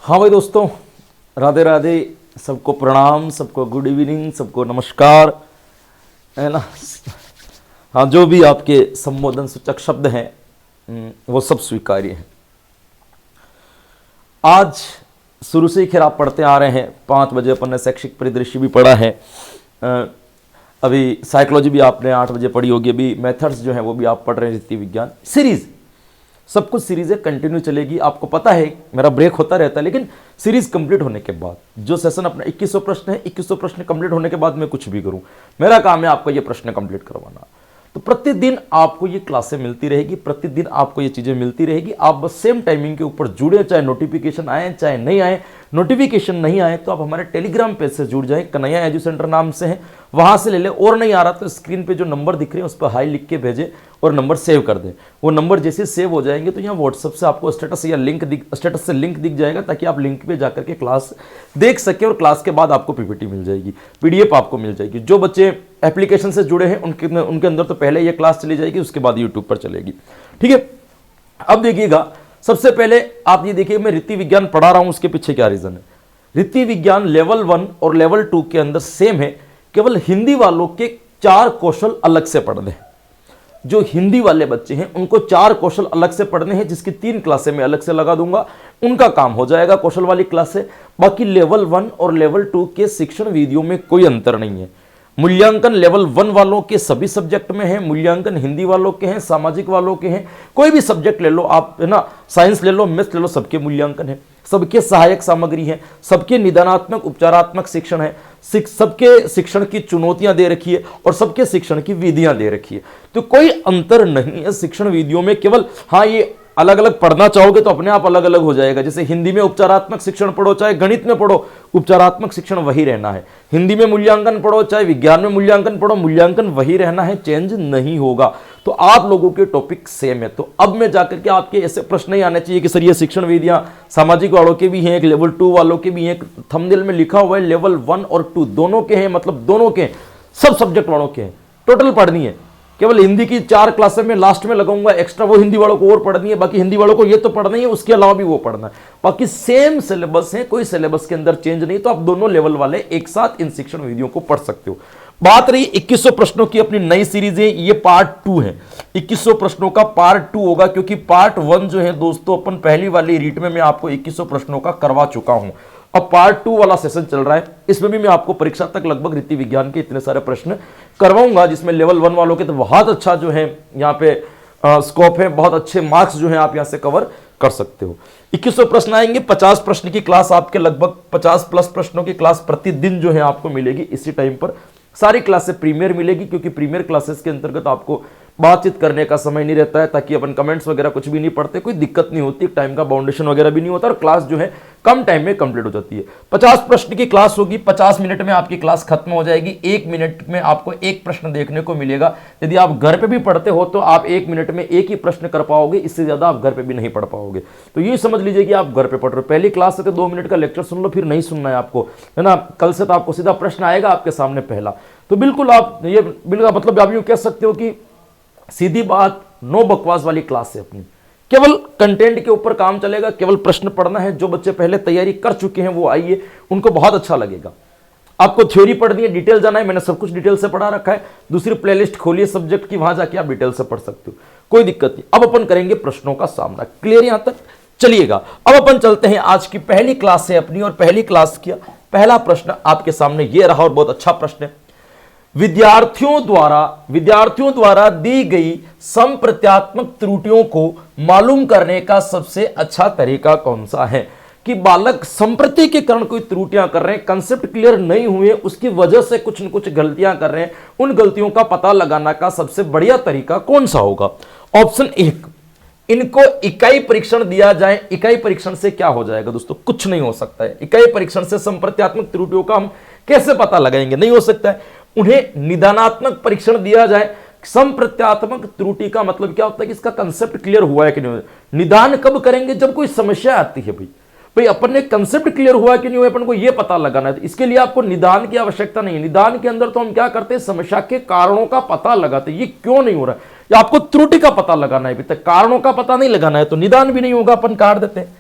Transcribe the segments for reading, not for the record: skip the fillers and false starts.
हाँ भाई दोस्तों, राधे राधे, सबको प्रणाम, सबको गुड इवनिंग, सबको नमस्कार, है ना। हाँ, जो भी आपके संबोधन सूचक शब्द हैं वो सब स्वीकार्य हैं। आज शुरू से ही खैर आप पढ़ते आ रहे हैं। 5 बजे अपन ने शैक्षिक परिदृश्य भी पढ़ा है। अभी साइकोलॉजी भी आपने 8 बजे पढ़ी होगी। अभी मेथड्स जो हैं वो भी आप पढ़ रहे हैं। रीति विज्ञान सीरीज, सब कुछ सीरीजें कंटिन्यू चलेगी। आपको पता है मेरा ब्रेक होता रहता है, लेकिन सीरीज कंप्लीट होने के बाद जो सेशन अपना 2100 प्रश्न है, 2100 प्रश्न कंप्लीट होने के बाद मैं कुछ भी करूं, मेरा काम है आपको ये प्रश्न कंप्लीट करवाना। तो प्रतिदिन आपको ये क्लासें मिलती रहेगी, प्रतिदिन आपको ये चीजें मिलती रहेगी। आप बस सेम टाइमिंग के ऊपर जुड़े, चाहे नोटिफिकेशन आए चाहे नहीं आए। नोटिफिकेशन नहीं आए तो आप हमारे टेलीग्राम पेज से जुड़ जाएं, कन्हैया एजू सेंटर नाम से है, वहां से ले ले। और नहीं आ रहा तो स्क्रीन पे जो नंबर दिख रहे हैं उस पर हाई लिख के भेजें और नंबर सेव कर दें। वो नंबर जैसे सेव हो जाएंगे तो यहाँ व्हाट्सएप से आपको स्टेटस या स्टेटस से लिंक दिख जाएगा, ताकि आप लिंक पे जाकर के क्लास देख सके। और क्लास के बाद आपको पीपीटी मिल जाएगी, पीडीएफ आपको मिल जाएगी। जो बच्चे एप्लीकेशन से जुड़े हैं उनके अंदर तो पहले ये क्लास चली जाएगी, उसके बाद यूट्यूब पर चलेगी। ठीक है, अब देखिएगा, सबसे पहले आप ये देखिए, मैं रीति विज्ञान पढ़ा रहा हूं, उसके पीछे क्या रीजन है। रीति विज्ञान लेवल 1 और लेवल 2 के अंदर सेम है, केवल हिंदी वालों के 4 कौशल अलग से पढ़ने हैं। जो हिंदी वाले बच्चे हैं उनको 4 कौशल अलग से पढ़ने हैं, जिसकी 3 क्लासें मैं अलग से लगा दूंगा। उनका काम हो जाएगा कौशल वाली क्लास से। बाकी लेवल 1 और लेवल 2 के शिक्षण वीडियो में कोई अंतर नहीं है। मूल्यांकन लेवल 1 वालों के सभी सब्जेक्ट में है, मूल्यांकन हिंदी वालों के हैं, सामाजिक वालों के हैं, कोई भी सब्जेक्ट ले लो आप, है ना, साइंस ले लो, मैथ्स ले लो, सबके मूल्यांकन है, सबके सहायक सामग्री है, सबके निदानात्मक उपचारात्मक शिक्षण है, सबके शिक्षण की चुनौतियां दे रखी है और सबके शिक्षण की विधियां दे रखी है। तो कोई अंतर नहीं है शिक्षण विधियों में। केवल हाँ, ये अलग अलग पढ़ना चाहोगे तो अपने आप अलग अलग हो जाएगा। जैसे हिंदी में उपचारात्मक शिक्षण पढ़ो, चाहे गणित में पढ़ो, उपचारात्मक शिक्षण वही रहना है। हिंदी में मूल्यांकन पढ़ो, चाहे विज्ञान में मूल्यांकन पढ़ो, मूल्यांकन वही रहना है, चेंज नहीं होगा। तो आप लोगों के टॉपिक सेम है। तो अब में जाकर के आपके ऐसे प्रश्न नहीं आने चाहिए कि सर ये शिक्षण विधियां सामाजिक वालों के भी हैं, एक लेवल 2 वालों के भी हैं। थंबनेल में लिखा हुआ है लेवल 1 और 2 दोनों के हैं, मतलब दोनों के, सब सब्जेक्ट वालों के हैं। टोटल पढ़नी है। केवल हिंदी की 4 क्लासें में लास्ट में लगाऊंगा एक्स्ट्रा, वो हिंदी वालों को और पढ़नी है। बाकी हिंदी वालों को ये तो पढ़ना ही है, उसके अलावा भी वो पढ़ना है। बाकी सेम सिलेबस है, कोई सिलेबस के अंदर चेंज नहीं। तो आप दोनों लेवल वाले एक साथ इन शिक्षण विधियों को पढ़ सकते हो। बात रही 2100 प्रश्नों की, अपनी नई सीरीज है, ये पार्ट 2 है। 2100 प्रश्नों का पार्ट 2 होगा, क्योंकि पार्ट 1 जो है दोस्तों, अपन पहली वाली रीट में मैं आपको 2100 प्रश्नों का करवा चुका हूं। अब पार्ट 2 वाला सेशन चल रहा है, इसमें भी मैं आपको परीक्षा तक लगभग रीति विज्ञान के इतने सारे प्रश्न करवाऊंगा, जिसमें लेवल 1 वालों के तो बहुत अच्छा जो है यहाँ पे स्कोप है, बहुत अच्छे मार्क्स जो है आप यहाँ से कवर कर सकते हो। 2100 प्रश्न आएंगे, 50 प्रश्न की क्लास, आपके लगभग 50 प्लस प्रश्नों की क्लास प्रतिदिन जो है आपको मिलेगी इसी टाइम पर। सारी क्लासेस प्रीमियर मिलेगी, क्योंकि प्रीमियर क्लासेस के अंतर्गत आपको बातचीत करने का समय नहीं रहता है, ताकि अपन कमेंट्स वगैरह कुछ भी नहीं पढ़ते, कोई दिक्कत नहीं होती, टाइम का बाउंडेशन वगैरह भी नहीं होता, और क्लास जो है कम टाइम में कंप्लीट हो जाती है। 50 प्रश्न की क्लास होगी, 50 मिनट में आपकी क्लास खत्म हो जाएगी। 1 मिनट में आपको एक प्रश्न देखने को मिलेगा। यदि आप घर पे भी पढ़ते हो तो आप 1 मिनट में एक ही प्रश्न कर पाओगे, इससे ज्यादा आप घर पे भी नहीं पढ़ पाओगे। तो ये समझ लीजिए कि आप घर पे पढ़ रहे हो। पहली क्लास से तो 2 मिनट का लेक्चर सुन लो, फिर नहीं सुनना है आपको, है ना। कल से तो आपको सीधा प्रश्न आएगा आपके सामने पहला। तो बिल्कुल आप ये बिल्कुल, मतलब आप यूं कह सकते हो कि सीधी बात, नो बकवास वाली क्लास है अपनी। केवल कंटेंट के ऊपर काम चलेगा, केवल प्रश्न पढ़ना है। जो बच्चे पहले तैयारी कर चुके हैं वो आइए, उनको बहुत अच्छा लगेगा। आपको थ्योरी पढ़नी है, डिटेल जाना है, मैंने सब कुछ डिटेल से पढ़ा रखा है। दूसरी प्लेलिस्ट खोलिए सब्जेक्ट की, वहां जाके आप डिटेल से पढ़ सकते हो, कोई दिक्कत नहीं। अब अपन करेंगे प्रश्नों का सामना। क्लियर यहां तक? चलिएगा, अब अपन चलते हैं, आज की पहली क्लास है अपनी, और पहली क्लास का पहला प्रश्न आपके सामने ये रहा, और बहुत अच्छा प्रश्न है। विद्यार्थियों द्वारा दी गई संप्रत्यात्मक त्रुटियों को मालूम करने का सबसे अच्छा तरीका कौन सा है? कि बालक संप्रति के कारण कोई त्रुटियां कर रहे हैं, कंसेप्ट क्लियर नहीं हुए, उसकी वजह से कुछ न कुछ गलतियां कर रहे हैं, उन गलतियों का पता लगाना का सबसे बढ़िया तरीका कौन सा होगा? ऑप्शन 1, इनको इकाई परीक्षण दिया जाए। इकाई परीक्षण से क्या हो जाएगा दोस्तों? कुछ नहीं हो सकता है। इकाई परीक्षण से संप्रत्यात्मक त्रुटियों का हम कैसे पता लगाएंगे? नहीं हो सकता है। उन्हें निदानात्मक परीक्षण दिया जाए। संप्रत्यात्मक त्रुटि का मतलब क्या होता है कि इसका कंसेप्ट क्लियर हुआ है कि नहीं। निदान कब करेंगे? जब कोई समस्या आती है। भाई अपन ने कंसेप्ट क्लियर हुआ कि नहीं हुआ, अपन को यह पता लगाना है। इसके लिए आपको निदान की आवश्यकता नहीं है। निदान के अंदर तो हम क्या करते हैं, समस्या के कारणों का पता लगाते हैं, ये क्यों नहीं हो रहा है, या आपको त्रुटि का पता लगाना है। कारणों का पता नहीं लगाना है तो निदान भी नहीं होगा, अपन काट देते हैं।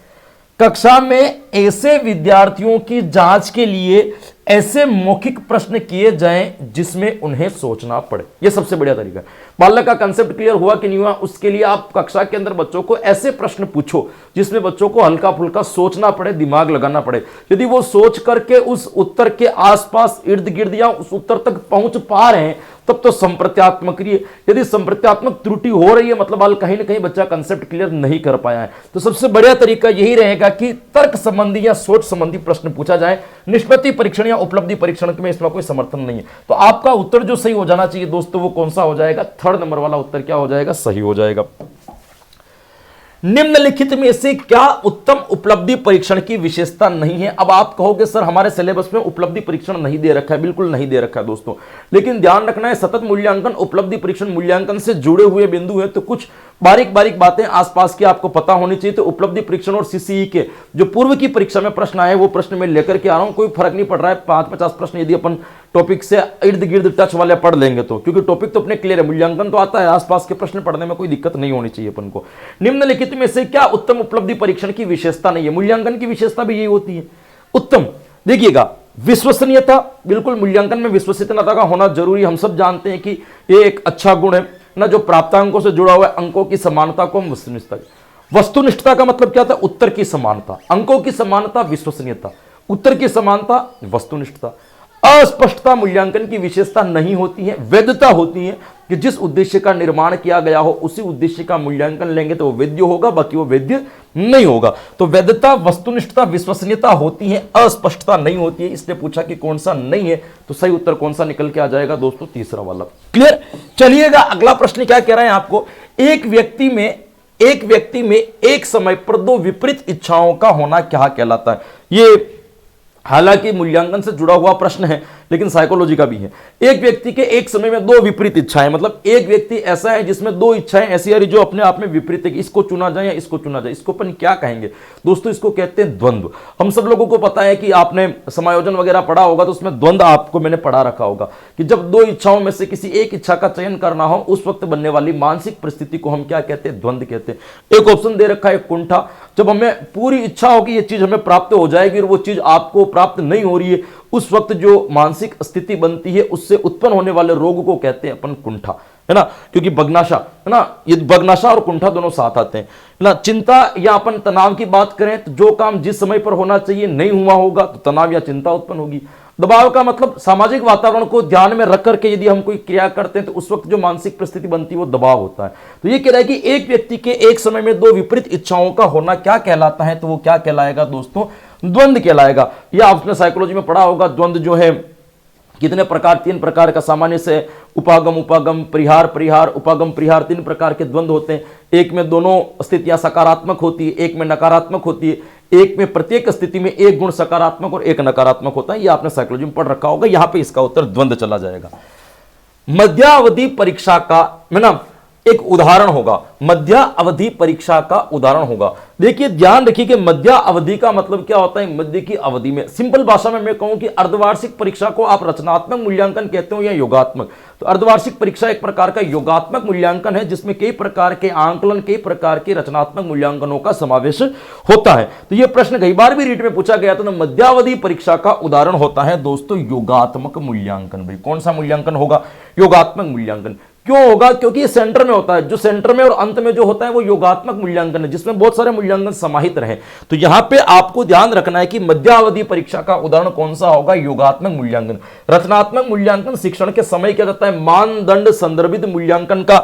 कक्षा में ऐसे विद्यार्थियों की जांच के लिए ऐसे मौखिक प्रश्न किए जाएं जिसमें उन्हें सोचना पड़े। यह सबसे बढ़िया तरीका है। बालक का कंसेप्ट क्लियर हुआ कि नहीं हुआ, उसके लिए आप कक्षा के अंदर बच्चों को ऐसे प्रश्न पूछो जिसमें बच्चों को हल्का फुल्का सोचना पड़े, दिमाग लगाना पड़े। यदि वो सोच करके उस उत्तर के आसपास इर्द गिर्द या उस उत्तर तक पहुंच पा रहे हैं तब तो संप्रत्यात्मक क्रिया। यदि संप्रत्यात्मक त्रुटि हो रही है मतलब कहीं ना कहीं बच्चा कंसेप्ट क्लियर नहीं कर पाया है। तो सबसे बढ़िया तरीका यही रहेगा कि तर्क संबंधी या सोच संबंधी प्रश्न पूछा जाए। निष्पत्ति परीक्षण या उपलब्धि परीक्षण में इसमें कोई समर्थन नहीं है। तो आपका उत्तर जो सही हो जाना चाहिए दोस्तों वो कौन सा हो जाएगा? 3rd नंबर वाला उत्तर क्या हो जाएगा? सही हो जाएगा। निम्नलिखित में से क्या उत्तम उपलब्धि परीक्षण की विशेषता नहीं है? अब आप कहोगे सर हमारे सिलेबस में उपलब्धि परीक्षण नहीं दे रखा है। बिल्कुल नहीं दे रखा है दोस्तों, लेकिन ध्यान रखना है सतत मूल्यांकन उपलब्धि परीक्षण मूल्यांकन से जुड़े हुए बिंदु है, तो कुछ बारीक बारीक बातें आसपास की आपको पता होनी चाहिए। तो उपलब्धि परीक्षण और सीसीई के जो पूर्व की परीक्षा में प्रश्न आए वो प्रश्न मैं लेकर के आ रहा हूं। कोई फर्क नहीं पड़ रहा है 5-50 प्रश्न यदि अपन टॉपिक से इर्द गिर्द टच वाले पढ़ लेंगे तो, क्योंकि टॉपिक तो अपने क्लियर है, मूल्यांकन तो आता है, आसपास के प्रश्न पढ़ने में कोई दिक्कत नहीं होनी चाहिए अपन को। निम्नलिखित में से क्या उत्तम उपलब्धि परीक्षण की विशेषता नहीं है? मूल्यांकन की विशेषता भी यही होती है उत्तम। देखिएगा, विश्वसनीयता, बिल्कुल मूल्यांकन में विश्वसनीयता का होना जरूरी। हम सब जानते हैं कि ये एक अच्छा गुण है ना, जो प्राप्तांकों से जुड़ा हुआ है। अंकों की समानता को वस्तुनिष्ठता, वस्तुनिष्ठता का मतलब क्या था? उत्तर की समानता। अंकों की समानता विश्वसनीयता, उत्तर की समानता वस्तुनिष्ठता। अस्पष्टता मूल्यांकन की विशेषता नहीं होती है। वैधता होती है कि जिस उद्देश्य का निर्माण किया गया हो उसी उद्देश्य का मूल्यांकन लेंगे तो वो वैध होगा, बाकी वो वैध नहीं होगा। तो वैधता, वस्तुनिष्ठता, विश्वसनीयता होती है, अस्पष्टता नहीं होती है। इसलिए पूछा कि कौन सा नहीं है, तो सही उत्तर कौन सा निकल के आ जाएगा दोस्तों? 3रा वाला। क्लियर? चलिएगा, अगला प्रश्न क्या कह रहा है आपको? एक व्यक्ति में एक समय पर 2 विपरीत इच्छाओं का होना क्या कहलाता है? ये हालांकि मूल्यांकन से जुड़ा हुआ प्रश्न है लेकिन साइकोलॉजी का भी है। एक व्यक्ति के एक समय में 2 विपरीत इच्छाएं, मतलब एक व्यक्ति ऐसा है जिसमें 2 इच्छाएं ऐसी आ रही जो अपने आप में विपरीत है कि इसको चुना जाए या इसको चुना जाए। इसको अपन क्या कहेंगे दोस्तों? इसको कहते हैं द्वंद्व। हम सब लोगों को पता है कि आपने समायोजन वगैरह पढ़ा होगा तो उसमें द्वंद्व आपको मैंने पढ़ा रखा होगा कि जब 2 इच्छाओं में से किसी एक इच्छा का चयन करना हो उस वक्त बनने वाली मानसिक परिस्थिति को हम क्या कहते हैं? द्वंद्व कहते हैं। एक ऑप्शन दे रखा है कुंठा। जब हमें पूरी इच्छा हो कि यह चीज हमें प्राप्त हो जाएगी और वो चीज आपको प्राप्त नहीं हो रही है, उस वक्त जो मानसिक स्थिति बनती है उससे उत्पन्न होने वाले रोग को कहते हैं अपन कुंठा, है ना। क्योंकि बगनाशा, है ना, ये बगनाशा और कुंठा दोनों साथ आते हैं, है ना। चिंता या अपन तनाव की बात करें तो जो काम जिस समय पर होना चाहिए नहीं हुआ होगा तो तनाव या चिंता उत्पन्न होगी। दबाव का मतलब सामाजिक वातावरण को ध्यान में रख करके यदि हम कोई क्रिया करते हैं तो उस वक्त जो मानसिक परिस्थिति बनती है वो दबाव होता है। तो ये कह रहा है कि एक व्यक्ति के एक समय में 2 विपरीत इच्छाओं का होना क्या कहलाता है? तो वो क्या कहलाएगा दोस्तों? द्वंद्व कहलाएगा। या आपने साइकोलॉजी में पढ़ा होगा द्वंद्व जो है कितने प्रकार, 3 प्रकार का। सामान्य से उपागम, उपागम, परिहार, परिहार, उपागम, परिहार, 3 प्रकार के द्वंद्व होते हैं। एक में दोनों स्थितियां सकारात्मक होती है, एक में नकारात्मक होती है, एक में प्रत्येक स्थिति में एक गुण सकारात्मक और एक नकारात्मक होता है। ये आपने साइकोलॉजी में पढ़ रखा होगा। यहां पे इसका उत्तर द्वंद्व चला जाएगा। मध्यावधि परीक्षा का, है ना, एक उदाहरण होगा। मध्य अवधि परीक्षा का उदाहरण होगा। देखिए ध्यान रखिए कि मध्य अवधि का मतलब क्या होता है? मध्य की अवधि में, सिंपल भाषा में मैं कहूं कि अर्धवार्षिक परीक्षा को आप रचनात्मक मूल्यांकन कहते हो या योगात्मक। तो अर्धवार्षिक परीक्षा एक प्रकार का योगात्मक मूल्यांकन है जिसमें कई प्रकार के आंकलन, कई प्रकार के रचनात्मक मूल्यांकनों का समावेश होता है। तो यह प्रश्न कई बार भी रीट में पूछा गया था। मध्यावधि परीक्षा का उदाहरण होता है दोस्तों योगात्मक मूल्यांकन। भाई कौन सा मूल्यांकन होगा? योगात्मक मूल्यांकन। क्यों होगा? क्योंकि ये सेंटर में होता है। जो सेंटर में और अंत में जो होता है वो योगात्मक मूल्यांकन है जिसमें बहुत सारे मूल्यांकन समाहित रहे। तो यहां पे आपको ध्यान रखना है कि मध्यावधि परीक्षा का उदाहरण कौन सा होगा? योगात्मक मूल्यांकन। रचनात्मक मूल्यांकन शिक्षण के समय किया जाता है। मानदंड संदर्भित मूल्यांकन का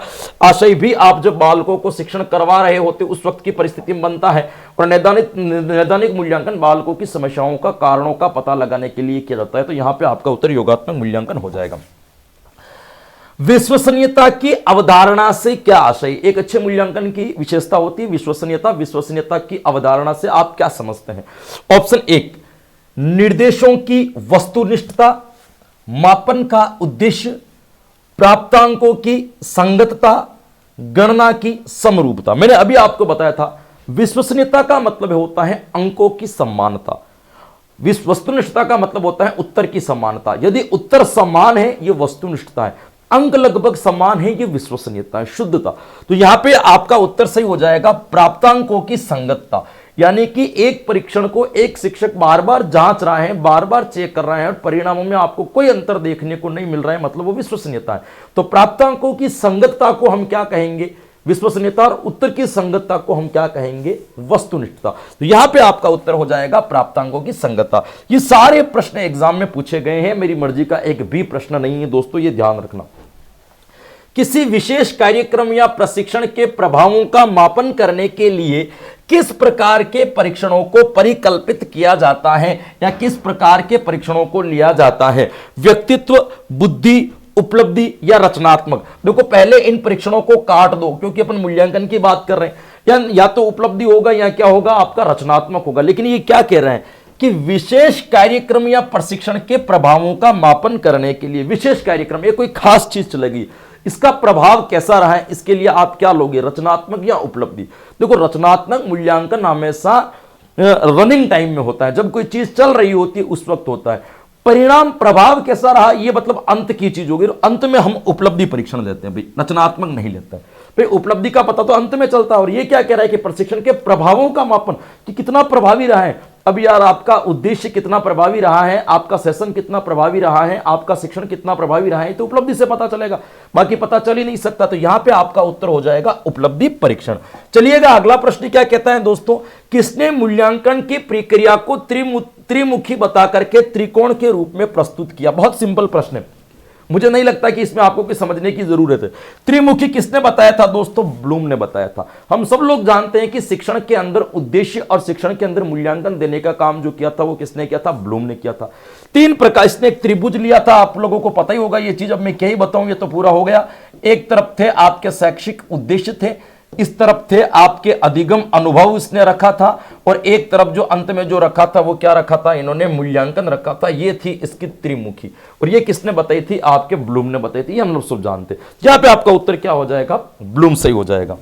आशय भी आप जब बालकों को शिक्षण करवा रहे होते उस वक्त की परिस्थिति में बनता है। और नैदानिक मूल्यांकन बालकों की समस्याओं का, कारणों का पता लगाने के लिए किया जाता है। तो यहां पर आपका उत्तर योगात्मक मूल्यांकन हो जाएगा। विश्वसनीयता की अवधारणा से क्या आशय? एक अच्छे मूल्यांकन की विशेषता होती है विश्वसनीयता। विश्वसनीयता की अवधारणा से आप क्या समझते हैं? ऑप्शन 1, निर्देशों की वस्तुनिष्ठता, मापन का उद्देश्य, प्राप्तांकों की संगतता, गणना की समरूपता। मैंने अभी आपको बताया था विश्वसनीयता का मतलब होता है अंकों की समानता, वस्तुनिष्ठता का मतलब होता है उत्तर की समानता। यदि उत्तर समान है यह वस्तुनिष्ठता है, अंक लगभग समान है, ये विश्वसनीयता है, शुद्धता। तो यहां पे आपका उत्तर सही हो जाएगा प्राप्तांकों की संगतता। यानी कि एक परीक्षण को एक शिक्षक बार बार जांच रहा है, बार बार चेक कर रहा है और परिणामों में आपको कोई अंतर देखने को नहीं मिल रहा है, मतलब वो विश्वसनीयता है। तो प्राप्तांकों की संगतता को हम क्या कहेंगे? विश्वसनीयता। और उत्तर की संगतता को हम क्या कहेंगे? वस्तुनिष्ठता। तो यहां पे आपका उत्तर हो जाएगा प्राप्तांकों की संगतता। ये सारे प्रश्न एग्जाम में पूछे गए हैं, मेरी मर्जी का एक भी प्रश्न नहीं है दोस्तों, ये ध्यान रखना। किसी विशेष कार्यक्रम या प्रशिक्षण के प्रभावों का मापन करने के लिए किस प्रकार के परीक्षणों को परिकल्पित किया जाता है या किस प्रकार के परीक्षणों को लिया जाता है? व्यक्तित्व, बुद्धि, उपलब्धि या रचनात्मक? देखो पहले इन परीक्षणों को काट दो, क्योंकि अपन मूल्यांकन की बात कर रहे हैं। या तो उपलब्धि होगा या क्या होगा? आपका रचनात्मक होगा। लेकिन ये क्या कह रहे हैं कि विशेष कार्यक्रम या प्रशिक्षण के प्रभावों का मापन करने के लिए, विशेष कार्यक्रम, ये कोई खास चीज चलेगी, इसका प्रभाव कैसा रहा है, इसके लिए आप क्या लोगे? रचनात्मक या उपलब्धि? देखो रचनात्मक मूल्यांकन हमेशा रनिंग टाइम में होता है, जब कोई चीज चल रही होती है उस वक्त होता है। परिणाम प्रभाव कैसा रहा, ये मतलब अंत की चीज होगी। अंत में हम उपलब्धि परीक्षण लेते हैं भाई, रचनात्मक नहीं लेते हैं भाई। उपलब्धि का पता तो अंत में चलता है। और ये क्या कह रहा है कि प्रशिक्षण के प्रभावों का मापन, कि कितना प्रभावी रहा है। अब यार आपका उद्देश्य कितना प्रभावी रहा है, आपका सेशन कितना प्रभावी रहा है, आपका शिक्षण कितना प्रभावी रहा है, तो उपलब्धि से पता चलेगा, बाकी पता चल ही नहीं सकता। तो यहां पे आपका उत्तर हो जाएगा उपलब्धि परीक्षण। चलिएगा अगला प्रश्न क्या कहता है दोस्तों? किसने मूल्यांकन की प्रक्रिया को त्रिमुखी बता करके त्रिकोण के रूप में प्रस्तुत किया? बहुत सिंपल प्रश्न है, मुझे नहीं लगता कि इसमें आपको कुछ समझने की जरूरत है। त्रिमुखी किसने बताया था दोस्तों? ब्लूम ने बताया था। हम सब लोग जानते हैं कि शिक्षण के अंदर उद्देश्य और शिक्षण के अंदर मूल्यांकन देने का काम जो किया था वो किसने किया था? ब्लूम ने किया था। तीन प्रकार, इसने एक त्रिभुज लिया था, आप लोगों को पता ही होगा ये चीज, अब मैं क्या ही बताऊं, ये तो पूरा हो गया। एक तरफ थे आपके शैक्षिक उद्देश्य थे, इस तरफ थे आपके अधिगम अनुभव इसने रखा था, और एक तरफ जो अंत में जो रखा था वो क्या रखा था? इन्होंने मूल्यांकन रखा था। ये थी इसकी त्रिमुखी, और ये किसने बताई थी? आपके ब्लूम ने बताई थी। ये हम लोग सब जानते हैं। यहां पे आपका उत्तर क्या हो जाएगा? ब्लूम सही हो जाएगा।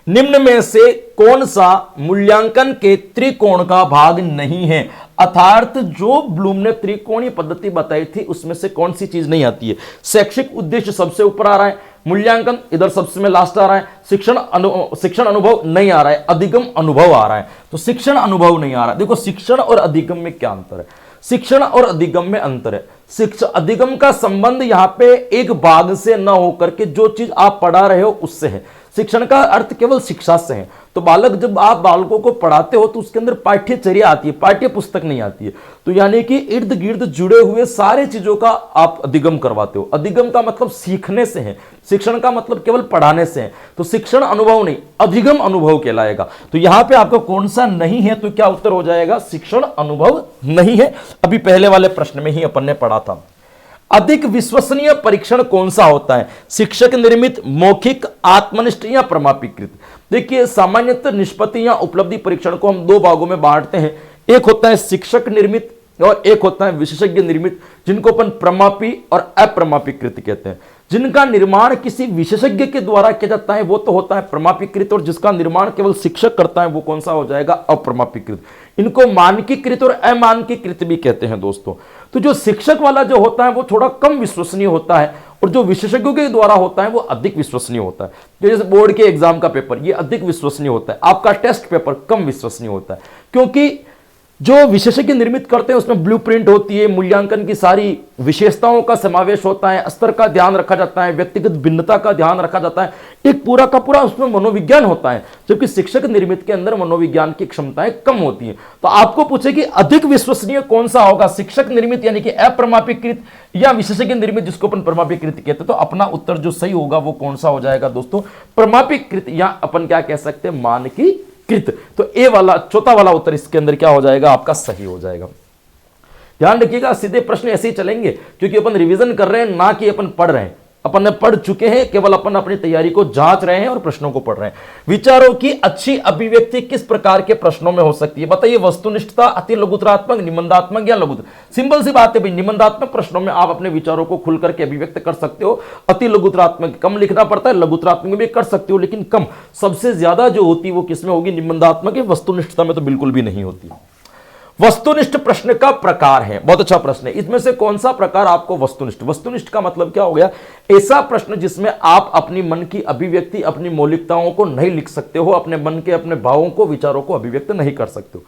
निम्न में से कौन सा मूल्यांकन के त्रिकोण का भाग नहीं है? अर्थात जो ब्लूम ने त्रिकोणीय पद्धति बताई थी उसमें से कौन सी चीज नहीं आती है? शैक्षिक उद्देश्य सबसे ऊपर आ रहा है, मूल्यांकन इधर सबसे में लास्ट आ रहा है, शिक्षण अनुभव नहीं आ रहा है, अधिगम अनुभव आ रहा है। तो शिक्षण अनुभव नहीं आ रहा है। देखो शिक्षण और अधिगम में क्या अंतर है? शिक्षण और अधिगम में अंतर है। शिक्षण अधिगम का संबंध यहां पे एक भाग से न होकर के जो चीज आप पढ़ा रहे हो उससे है। शिक्षण का अर्थ केवल शिक्षा से है। तो बालक, जब आप बालकों को पढ़ाते हो तो उसके अंदर पाठ्यचर्या आती है, पाठ्य पुस्तक नहीं आती है। तो यानी कि इर्द गिर्द जुड़े हुए सारे चीजों का आप अधिगम करवाते हो। अधिगम का मतलब सीखने से है, शिक्षण का मतलब केवल पढ़ाने से है। तो शिक्षण अनुभव नहीं, अधिगम अनुभव कहलाएगा। तो यहां पे आपका कौन सा नहीं है? तो क्या उत्तर हो जाएगा? शिक्षण अनुभव नहीं है। अभी पहले वाले प्रश्न में ही अपन ने पढ़ा था। अधिक विश्वसनीय परीक्षण कौन सा होता है? शिक्षक निर्मित, मौखिक, आत्मनिष्ठ या प्रमाणीकृत? देखिए सामान्यतः निष्पत्ति या उपलब्धि परीक्षण को हम दो भागों में बांटते हैं। एक होता है शिक्षक निर्मित और एक होता है विशेषज्ञ निर्मित, जिनको अपन प्रमापी और अप्रमापीकृत कहते हैं। जिनका निर्माण किसी विशेषज्ञ के द्वारा किया जाता है वो तो होता है प्रमापीकृत, और जिसका निर्माण केवल शिक्षक करता है वो कौन सा हो जाएगा? अप्रमापीकृत। इनको मानकीकृत और अमानकीकृत भी कहते हैं दोस्तों। तो जो शिक्षक वाला जो होता है वो थोड़ा कम विश्वसनीय होता है, और जो विशेषज्ञों के द्वारा होता है वो अधिक विश्वसनीय होता है। जैसे बोर्ड के एग्जाम का पेपर, ये अधिक विश्वसनीय होता है। आपका टेस्ट पेपर कम विश्वसनीय होता है, क्योंकि जो विशेषज्ञ निर्मित करते हैं उसमें ब्लूप्रिंट होती है, मूल्यांकन की सारी विशेषताओं का समावेश होता है, स्तर का ध्यान रखा जाता है, व्यक्तिगत भिन्नता का ध्यान रखा जाता है, एक पूरा का पूरा उसमें मनोविज्ञान होता है। जबकि शिक्षक निर्मित के अंदर मनोविज्ञान की क्षमताएं कम होती हैं। तो आपको पूछे कि अधिक विश्वसनीय कौन सा होगा? शिक्षक निर्मित यानी कि अप्रमापीकृत या विशेषज्ञ निर्मित जिसको अपन प्रमापीकृत कहते हैं? तो अपना उत्तर जो सही होगा वो कौन सा हो जाएगा दोस्तों? प्रमापीकृत, या अपन क्या कह सकते हैं? मानकीकृत। तो ए वाला चौथा वाला उत्तर इसके अंदर क्या हो जाएगा? आपका सही हो जाएगा। ध्यान रखिएगा, सीधे प्रश्न ऐसे ही चलेंगे, क्योंकि अपन रिवीजन कर रहे हैं, ना कि अपन पढ़ रहे हैं। अपन ने पढ़ चुके हैं, केवल अपन अपनी तैयारी को जांच रहे हैं और प्रश्नों को पढ़ रहे हैं। विचारों की अच्छी अभिव्यक्ति किस प्रकार के प्रश्नों में हो सकती है? बताइए, वस्तुनिष्ठता, अति लघुतरात्मक, निबंधात्मक या लघुतर? सिंपल सी बात है भाई, निबंधात्मक प्रश्नों में आप अपने विचारों को खुल करके अभिव्यक्त कर सकते हो। अति लघुतरात्मक कम लिखना पड़ता है, लघुतरात्मक में भी कर सकते हो लेकिन कम। सबसे ज्यादा जो होती है वो किसमें होगी? निबंधात्मक। वस्तुनिष्ठता में तो बिल्कुल भी नहीं होती। वस्तुनिष्ठ प्रश्न का प्रकार है, बहुत अच्छा प्रश्न है, इसमें से कौन सा प्रकार आपको वस्तुनिष्ठ, वस्तुनिष्ठ का मतलब क्या हो गया, ऐसा प्रश्न जिसमें आप अपनी मन की अभिव्यक्ति, अपनी मौलिकताओं को नहीं लिख सकते हो, अपने मन के अपने भावों को, विचारों को अभिव्यक्त नहीं कर सकते हो।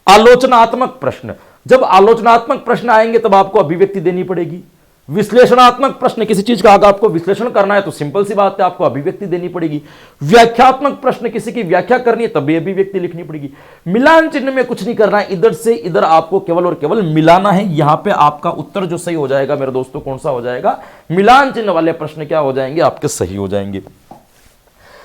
आलोचनात्मक प्रश्न, जब आलोचनात्मक प्रश्न आएंगे तब आपको अभिव्यक्ति देनी पड़ेगी। विश्लेषणात्मक प्रश्न, किसी चीज का अगर आपको विश्लेषण करना है तो सिंपल सी बात है, आपको अभिव्यक्ति देनी पड़ेगी। व्याख्यात्मक प्रश्न, किसी की व्याख्या करनी है तब भी अभिव्यक्ति लिखनी पड़ेगी। मिलान चिन्ह में कुछ नहीं करना है, इधर से इधर आपको केवल और केवल मिलाना है। यहां पे आपका उत्तर जो सही हो जाएगा मेरे दोस्तों, कौन सा हो जाएगा, मिलान चिन्ह वाले प्रश्न क्या हो जाएंगे, आपके सही हो जाएंगे।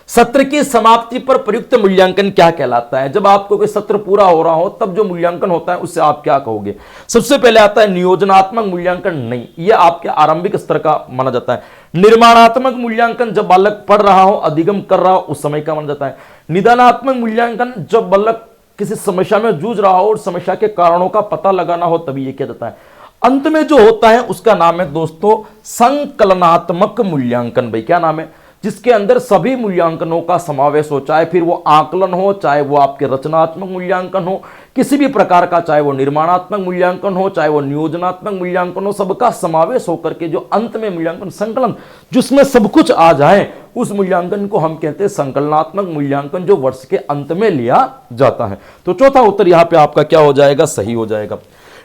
सत्र की समाप्ति पर प्रयुक्त मूल्यांकन क्या कहलाता है, जब आपको कोई सत्र पूरा हो रहा हो तब जो मूल्यांकन होता है उससे आप क्या कहोगे। सबसे पहले आता है नियोजनात्मक मूल्यांकन, नहीं, यह आपके आरंभिक स्तर का माना जाता है। निर्माणात्मक मूल्यांकन, जब बालक पढ़ रहा हो, अधिगम कर रहा हो, उस समय का माना जाता है। निदानात्मक मूल्यांकन, जब बालक किसी समस्या में जूझ रहा हो और समस्या के कारणों का पता लगाना हो तभी यह किया जाता है। अंत में जो होता है उसका नाम है दोस्तों संकलनात्मक मूल्यांकन। भाई क्या नाम है, जिसके अंदर सभी मूल्यांकनों का समावेश हो, चाहे फिर वो आकलन हो, चाहे वो आपके रचनात्मक मूल्यांकन हो, किसी भी प्रकार का, चाहे वो निर्माणात्मक मूल्यांकन हो, चाहे वो नियोजनात्मक मूल्यांकन हो, सबका समावेश होकर के जो अंत में मूल्यांकन, संकलन, जिसमें सब कुछ आ जाए, उस मूल्यांकन को हम कहते हैं संकलनात्मक मूल्यांकन, जो वर्ष के अंत में लिया जाता है। तो चौथा उत्तर यहां पे आपका क्या हो जाएगा, सही हो जाएगा।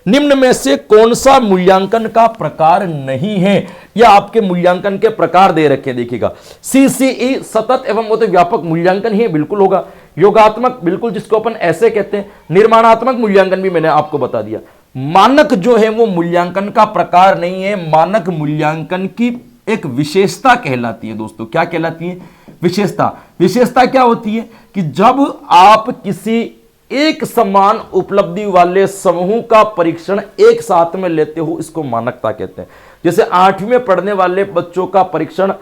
निम्न में से कौन सा मूल्यांकन का प्रकार नहीं है, या आपके मूल्यांकन के प्रकार दे रखे हैं, देखिएगा। सीसीई सतत एवं वो तो व्यापक मूल्यांकन ही बिल्कुल होगा। योगात्मक, बिल्कुल, जिसको अपन ऐसे कहते हैं। निर्माणात्मक मूल्यांकन भी मैंने आपको बता दिया। मानक जो है वो मूल्यांकन का प्रकार नहीं है, मानक मूल्यांकन की एक विशेषता कहलाती है दोस्तों। क्या कहलाती है, विशेषता। विशेषता क्या होती है कि जब आप किसी एक समान उपलब्धि वाले समूह का परीक्षण एक साथ में लेते हो, इसको मानकता कहते हैं। जैसे 8वीं में पढ़ने वाले बच्चों का परीक्षण,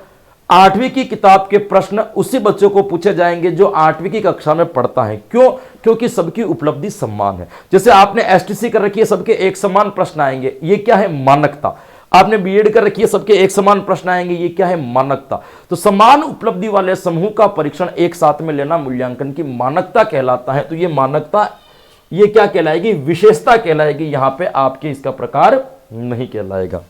8वीं की किताब के प्रश्न उसी बच्चों को पूछे जाएंगे जो 8वीं की कक्षा में पढ़ता है। क्यों, क्योंकि सबकी उपलब्धि समान है। जैसे आपने एसटीसी कर रखी है, सबके एक समान प्रश्न आएंगे, ये क्या है, मानकता। आपने बीएड कर रखी है, सबके एक समान प्रश्न आएंगे, ये क्या है, मानकता। तो समान उपलब्धि वाले समूह का परीक्षण एक साथ में लेना मूल्यांकन की मानकता कहलाता है। तो ये मानकता, ये क्या कहलाएगी, विशेषता कहलाएगी, यहां पे आपके इसका प्रकार नहीं कहलाएगा।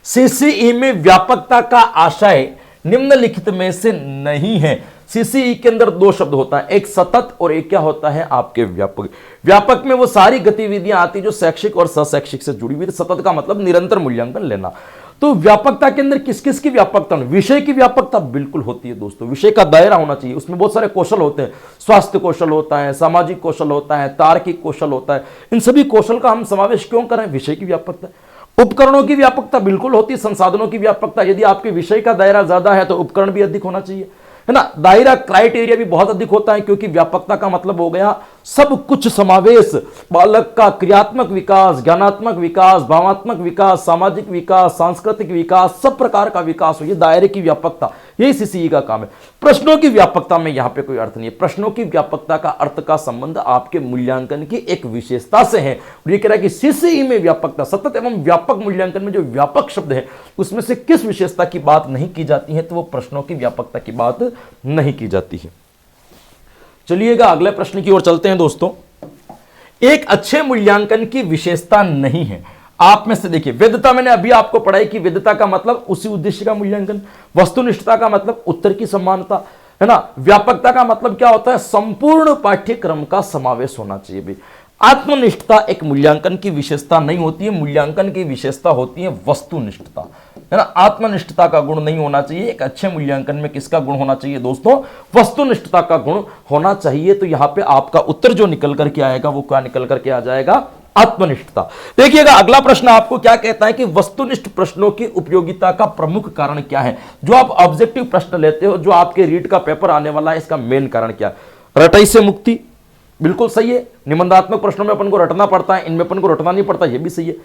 सीसीई में व्यापकता का आशय निम्नलिखित में से नहीं है। सीसीई के अंदर दो शब्द होता है, एक सतत और एक क्या होता है, आपके व्यापक। व्यापक में वो सारी गतिविधियां आती जो शैक्षिक और सशैक्षिक से जुड़ी हुई। सतत का मतलब निरंतर मूल्यांकन लेना। तो व्यापकता के अंदर किस किस की व्यापकता, विषय की व्यापकता बिल्कुल होती है दोस्तों। विषय का दायरा होना चाहिए, उसमें बहुत सारे कौशल होते हैं। स्वास्थ्य कौशल होता है, सामाजिक कौशल होता है, तार्किक कौशल होता है। इन सभी कौशल का हम समावेश क्यों करें, विषय की व्यापकता। उपकरणों की व्यापकता बिल्कुल होती है, संसाधनों की व्यापकता। यदि आपके विषय का दायरा ज्यादा है तो उपकरण भी अधिक होना चाहिए, है ना। दायरा, क्राइटेरिया भी बहुत अधिक होता है, क्योंकि व्यापकता का मतलब हो गया सब कुछ समावेश। बालक का क्रियात्मक विकास, ज्ञानात्मक विकास, भावात्मक विकास, सामाजिक विकास, सांस्कृतिक विकास, सब प्रकार का विकास हो, ये दायरे की व्यापकता, यही सीसीई का काम है। प्रश्नों की व्यापकता में यहां पे कोई अर्थ नहीं है। प्रश्नों की व्यापकता का अर्थ का संबंध आपके मूल्यांकन की एक विशेषता से है। और ये कह रहा है कि सीसीई में व्यापकता, सतत एवं व्यापक मूल्यांकन में जो व्यापक शब्द है उसमें से किस विशेषता की बात नहीं की जाती है, तो वो प्रश्नों की व्यापकता की बात नहीं की जाती है। चलिएगा अगले प्रश्न की ओर चलते हैं दोस्तों। एक अच्छे मूल्यांकन की विशेषता नहीं है। आप में से देखिए, वेद्यता मैंने अभी आपको पढ़ाई कि वेद्यता का मतलब उसी उद्देश्य का मूल्यांकन। वस्तुनिष्ठता का मतलब उत्तर की समानता, है ना। व्यापकता का मतलब क्या होता है, संपूर्ण पाठ्यक्रम का समावेश होना चाहिए। भी आत्मनिष्ठता एक मूल्यांकन की विशेषता नहीं होती है, मूल्यांकन की विशेषता होती है वस्तुनिष्ठता, है ना। आत्मनिष्ठता का गुण नहीं होना चाहिए। एक अच्छे मूल्यांकन में किसका गुण होना चाहिए दोस्तों, वस्तुनिष्ठता का गुण होना चाहिए। तो यहां पे आपका उत्तर जो निकल करके आएगा वो क्या निकल करके आ जाएगा, आत्मनिष्ठता। देखिएगा अगला प्रश्न आपको क्या कहता है कि वस्तुनिष्ठ प्रश्नों की उपयोगिता का प्रमुख कारण क्या है। जो आप ऑब्जेक्टिव प्रश्न लेते हो, जो आपके रीट का पेपर आने वाला है, इसका मेन कारण क्या है। रटाई से मुक्ति, बिल्कुल सही है। निबंधात्मक प्रश्नों में अपन को रटना पड़ता है, इनमें अपन को रटना नहीं पड़ता, ये भी सही है।